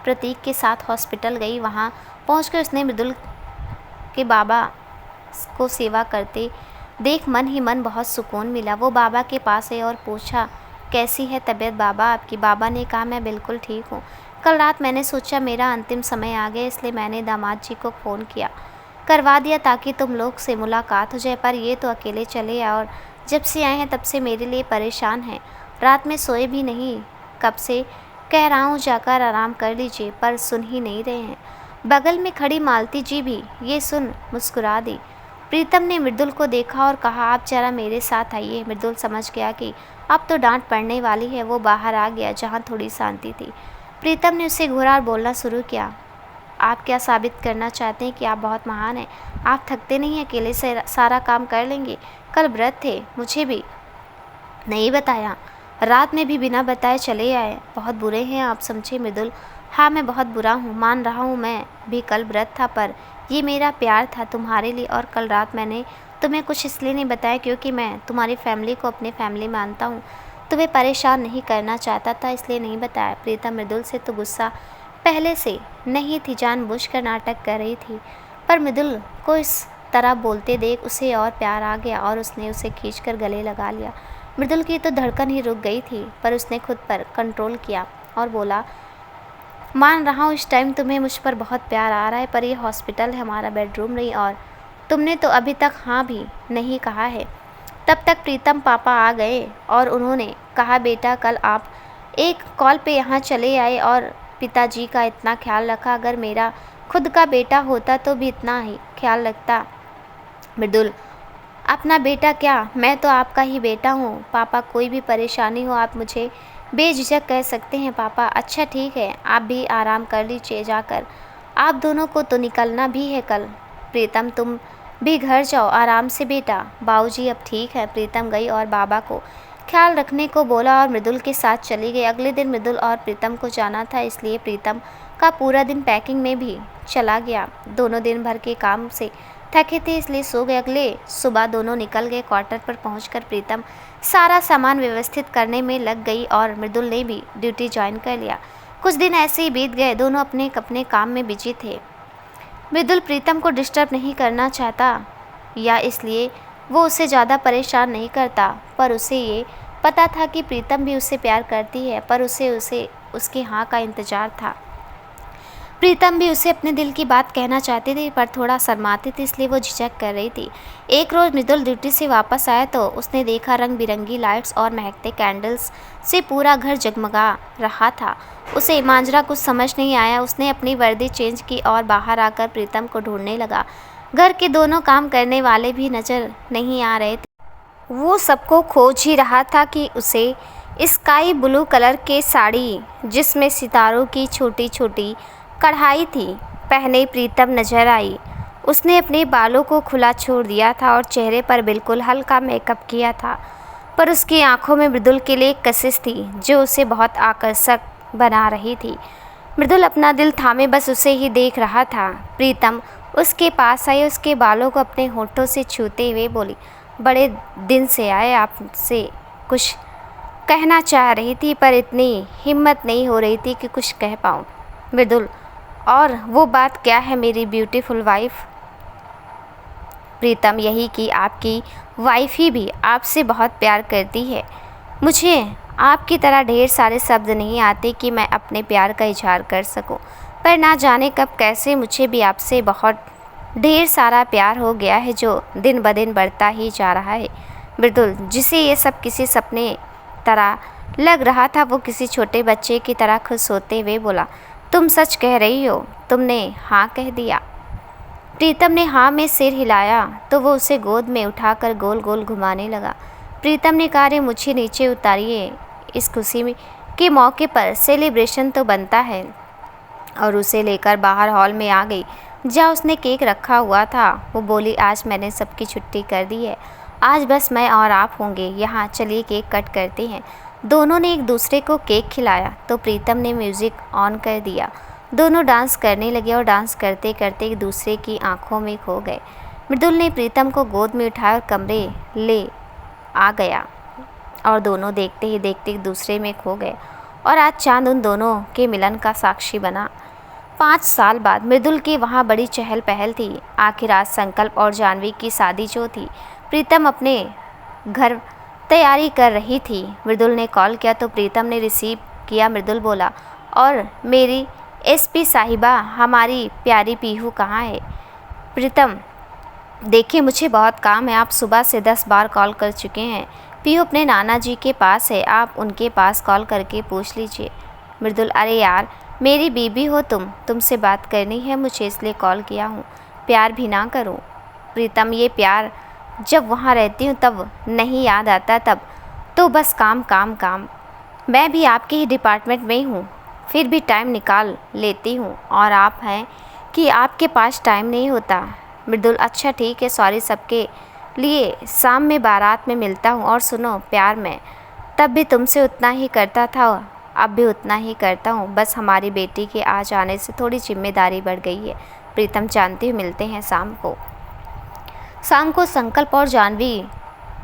प्रतीक के साथ हॉस्पिटल गई। वहाँ पहुंचकर उसने मृदुल के बाबा को सेवा करते देख मन ही मन बहुत सुकून मिला। वो बाबा के पास है और पूछा, कैसी है तबीयत बाबा आपकी? बाबा ने कहा, मैं बिल्कुल ठीक हूँ। कल रात मैंने सोचा मेरा अंतिम समय आ गया इसलिए मैंने दामाद जी को फ़ोन करवा दिया ताकि तुम लोग से मुलाकात हो जाए, पर ये तो अकेले चले आए और जब से आए हैं तब से मेरे लिए परेशान हैं। रात में सोए भी नहीं, कब से कह रहा हूँ जाकर आराम कर लीजिए पर सुन ही नहीं रहे हैं। बगल में खड़ी मालती जी भी ये सुन मुस्कुरा दी। प्रीतम ने मृदुल को देखा और कहा, आप जरा मेरे साथ आइए। मृदुल समझ गया कि अब तो डांट पड़ने वाली है। वो बाहर आ गया जहाँ थोड़ी शांति थी। प्रीतम ने उसे घूरा और बोलना शुरू किया, आप क्या साबित करना चाहते हैं कि आप बहुत महान हैं? आप थकते नहीं, अकेले से सारा काम कर लेंगे। कल व्रत थे, मुझे भी नहीं बताया, रात में भी बिना बताए चले आए। बहुत बुरे हैं आप, समझे मृदुल? हाँ मैं बहुत बुरा हूँ, मान रहा हूँ। मैं भी कल व्रत था पर ये मेरा प्यार था तुम्हारे लिए और कल रात मैंने तुम्हें कुछ इसलिए नहीं बताया क्योंकि मैं तुम्हारी फैमिली को अपनी फैमिली मानता हूँ। तुम्हें परेशान नहीं करना चाहता था इसलिए नहीं बताया। प्रीतम मृदुल से तो गुस्सा पहले से नहीं थी, जानबूझकर नाटक कर रही थी, पर मृदुल को इस तरह बोलते देख उसे और प्यार आ गया और उसने उसे खींचकर गले लगा लिया। मृदुल की तो धड़कन ही रुक गई थी पर उसने खुद पर कंट्रोल किया और बोला, मान रहा हूँ इस टाइम तुम्हें मुझ पर बहुत प्यार आ रहा है पर यह हॉस्पिटल है, हमारा बेडरूम नहीं, और तुमने तो अभी तक हाँ भी नहीं कहा है। तब तक प्रीतम पापा आ गए और उन्होंने कहा, बेटा कल आप एक कॉल पे यहाँ चले आए और पिताजी का इतना ख्याल रखा, अगर मेरा खुद का बेटा होता तो भी इतना ही ख्याल रखता। मृदुल, अपना बेटा क्या, मैं तो आपका ही बेटा हूँ। पापा कोई भी परेशानी हो आप मुझे बेझिझक कह सकते हैं पापा। अच्छा ठीक है, आप भी आराम कर लीजिए जाकर, आप दोनों को तो निकलना भी है कल। प्रीतम तुम भी घर जाओ आराम से बेटा, बाबूजी अब ठीक है। प्रीतम गई और बाबा को ख्याल रखने को बोला और मृदुल के साथ चली गई। अगले दिन मृदुल और प्रीतम को जाना था इसलिए प्रीतम का पूरा दिन पैकिंग में भी चला गया। दोनों दिन भर के काम से थके थे इसलिए सो गए। अगले सुबह दोनों निकल गए। क्वार्टर पर पहुंचकर प्रीतम सारा सामान व्यवस्थित करने में लग गई और मृदुल ने भी ड्यूटी ज्वाइन कर लिया। कुछ दिन ऐसे ही बीत गए। दोनों अपने अपने काम में बिजी थे। मृदुल प्रीतम को डिस्टर्ब नहीं करना चाहता, या इसलिए वो उसे ज़्यादा परेशान नहीं करता, पर उसे ये पता था कि प्रीतम भी उससे प्यार करती है, पर उसे उसके हाँ का इंतज़ार था। प्रीतम भी उसे अपने दिल की बात कहना चाहती थी, पर थोड़ा शर्माती थी, इसलिए वो झिझक कर रही थी। एक रोज़ मृदुल ड्यूटी से वापस आया तो उसने देखा रंग बिरंगी लाइट्स और महकते कैंडल्स से पूरा घर जगमगा रहा था। उसे मांजरा कुछ समझ नहीं आया। उसने अपनी वर्दी चेंज की और बाहर आकर प्रीतम को ढूंढने लगा। घर के दोनों काम करने वाले भी नज़र नहीं आ रहे थे। वो सबको खोज ही रहा था कि उसे स्काई ब्लू कलर के साड़ी जिसमें सितारों की छोटी छोटी कढ़ाई थी पहने प्रीतम नजर आई। उसने अपने बालों को खुला छोड़ दिया था और चेहरे पर बिल्कुल हल्का मेकअप किया था, पर उसकी आंखों में मृदुल के लिए एक कशिश थी जो उसे बहुत आकर्षक बना रही थी। मृदुल अपना दिल थामे बस उसे ही देख रहा था। प्रीतम उसके पास आई, उसके बालों को अपने होठों से छूते हुए बोली, बड़े दिन से आए, आपसे कुछ कहना चाह रही थी पर इतनी हिम्मत नहीं हो रही थी कि कुछ कह पाऊँ। मृदुल, और वो बात क्या है मेरी ब्यूटीफुल वाइफ? प्रीतम, यही कि आपकी वाइफ ही भी आपसे बहुत प्यार करती है। मुझे आपकी तरह ढेर सारे शब्द नहीं आते कि मैं अपने प्यार का इजहार कर सकूं, पर ना जाने कब कैसे मुझे भी आपसे बहुत ढेर सारा प्यार हो गया है जो दिन ब दिन बढ़ता ही जा रहा है। मृदुल, जिसे ये सब किसी सपने तरह लग रहा था, वो किसी छोटे बच्चे की तरह खुश होते हुए बोला, तुम सच कह रही हो? तुमने हाँ कह दिया? प्रीतम ने हाँ में सिर हिलाया तो वो उसे गोद में उठाकर गोल गोल घुमाने लगा। प्रीतम ने कहा, अरे मुझे नीचे उतारिए, इस खुशी के मौके पर सेलिब्रेशन तो बनता है, और उसे लेकर बाहर हॉल में आ गई जहाँ उसने केक रखा हुआ था। वो बोली, आज मैंने सबकी छुट्टी कर दी है, आज बस मैं और आप होंगे यहाँ, चलिए केक कट करते हैं। दोनों ने एक दूसरे को केक खिलाया तो प्रीतम ने म्यूज़िक ऑन कर दिया। दोनों डांस करने लगे और डांस करते करते एक दूसरे की आंखों में खो गए। मृदुल ने प्रीतम को गोद में उठाया और कमरे ले आ गया और दोनों देखते ही देखते एक दूसरे में खो गए, और आज चांद उन दोनों के मिलन का साक्षी बना। 5 साल बाद मृदुल की वहाँ बड़ी चहल पहल थी। आखिर आज संकल्प और जानवी की शादी जो थी। प्रीतम अपने घर तैयारी कर रही थी। मृदुल ने कॉल किया तो प्रीतम ने रिसीव किया। मृदुल बोला, और मेरी एसपी साहिबा, हमारी प्यारी पीहू कहाँ है? प्रीतम, देखिए मुझे बहुत काम है, आप सुबह से 10 बार कॉल कर चुके हैं। पीहू अपने नाना जी के पास है, आप उनके पास कॉल करके पूछ लीजिए। मृदुल, अरे यार, मेरी बीबी हो तुम, तुमसे बात करनी है मुझे, इसलिए कॉल किया हूँ, प्यार भी ना करूँ। प्रीतम, ये प्यार जब वहाँ रहती हूँ तब नहीं याद आता, तब तो बस काम काम काम। मैं भी आपके ही डिपार्टमेंट में हूँ, फिर भी टाइम निकाल लेती हूँ, और आप हैं कि आपके पास टाइम नहीं होता। मृदुल, अच्छा ठीक है, सॉरी, सबके लिए शाम में बारात में मिलता हूँ। और सुनो, प्यार में तब भी तुमसे उतना ही करता था, अब भी उतना ही करता हूँ, बस हमारी बेटी के आ जाने से थोड़ी जिम्मेदारी बढ़ गई है। प्रीतम, जानती हूँ, मिलते हैं शाम को। शाम को संकल्प और जानवी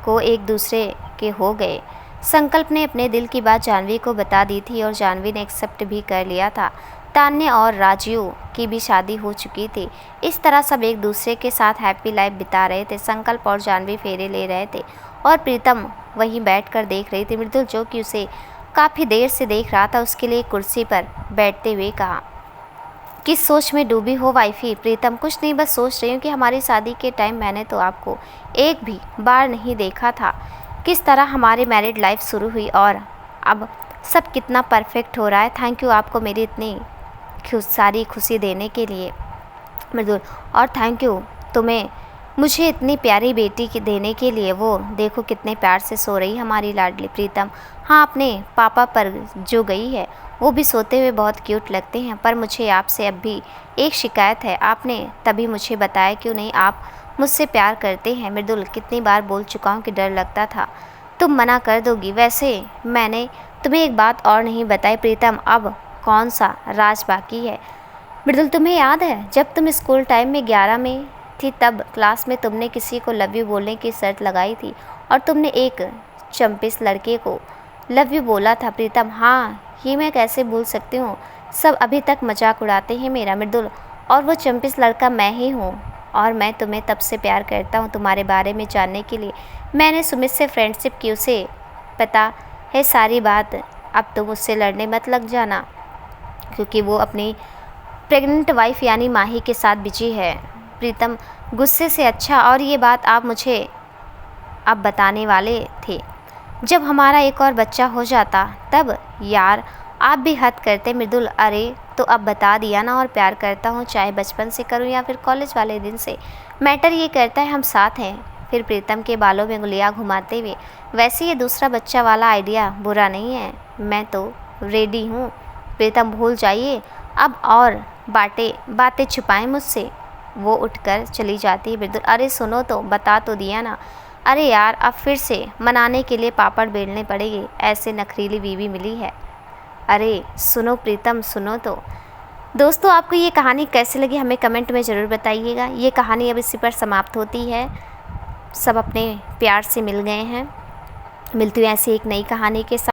को एक दूसरे के हो गए। संकल्प ने अपने दिल की बात जानवी को बता दी थी और जानवी ने एक्सेप्ट भी कर लिया था। तान्या और राजीव की भी शादी हो चुकी थी। इस तरह सब एक दूसरे के साथ हैप्पी लाइफ बिता रहे थे। संकल्प और जानवी फेरे ले रहे थे और प्रीतम वहीं बैठकर देख रही थी। मृदुल, जो कि उसे काफ़ी देर से देख रहा था, उसके लिए कुर्सी पर बैठते हुए कहा, किस सोच में डूबी हो वाइफी? प्रीतम, कुछ नहीं, बस सोच रही हूँ कि हमारी शादी के टाइम मैंने तो आपको एक भी बार नहीं देखा था, किस तरह हमारी मैरिड लाइफ शुरू हुई और अब सब कितना परफेक्ट हो रहा है। थैंक यू आपको मेरी इतनी सारी खुशी देने के लिए मृदुल, और थैंक यू तुम्हें मुझे इतनी प्यारी बेटी की देने के लिए। वो देखो कितने प्यार से सो रही हमारी लाडली। प्रीतम, हाँ, अपने पापा पर जो गई है वो भी सोते हुए बहुत क्यूट लगते हैं, पर मुझे आपसे अब भी एक शिकायत है। आपने तभी मुझे बताया क्यों नहीं? आप मुझसे प्यार करते हैं। मृदुल, कितनी बार बोल चुका हूँ कि डर लगता था तुम मना कर दोगी। वैसे मैंने तुम्हें एक बात और नहीं बताई। प्रीतम, अब कौन सा राज बाकी है? मृदुल, तुम्हें याद है जब तुम स्कूल टाइम में 11 में थी तब क्लास में तुमने किसी को लव यू बोलने की शर्त लगाई थी और तुमने एक चंपिस लड़के को लव यू बोला था प्रीतम। हाँ, ये मैं कैसे भूल सकती हूँ। सब अभी तक मजाक उड़ाते हैं मेरा मृदुल, और वो चंपिस लड़का मैं ही हूँ। और मैं तुम्हें तब से प्यार करता हूँ तुम्हारे बारे में जानने के लिए। मैंने सुमित से फ्रेंडशिप की, उसे पता है सारी बात। अब तुम उससे लड़ने मत लग जाना, क्योंकि वो अपनी प्रेग्नेंट वाइफ यानी माही के साथ बिजी है। प्रीतम गुस्से से, अच्छा, और ये बात आप मुझे अब बताने वाले थे जब हमारा एक और बच्चा हो जाता तब? यार आप भी हद करते मृदुल। अरे तो अब बता दिया ना, और प्यार करता हूँ चाहे बचपन से करूँ या फिर कॉलेज वाले दिन से, मैटर ये करता है हम साथ हैं। फिर प्रीतम के बालों में उंगलियां घुमाते हुए, वैसे ये दूसरा बच्चा वाला आइडिया बुरा नहीं है, मैं तो रेडी हूँ। प्रीतम भूल जाइए अब, और बातें छुपाएं मुझसे। वो उठकर चली जाती है। मृदुल, अरे सुनो तो, बता तो दिया ना। अरे यार अब फिर से मनाने के लिए पापड़ बेलने पड़ेंगे, ऐसे नखरीली बीवी मिली है। अरे सुनो प्रीतम, सुनो तो। दोस्तों आपको ये कहानी कैसी लगी हमें कमेंट में ज़रूर बताइएगा। ये कहानी अब इसी पर समाप्त होती है। सब अपने प्यार से मिल गए हैं। मिलती हूँ ऐसी एक नई कहानी के साथ।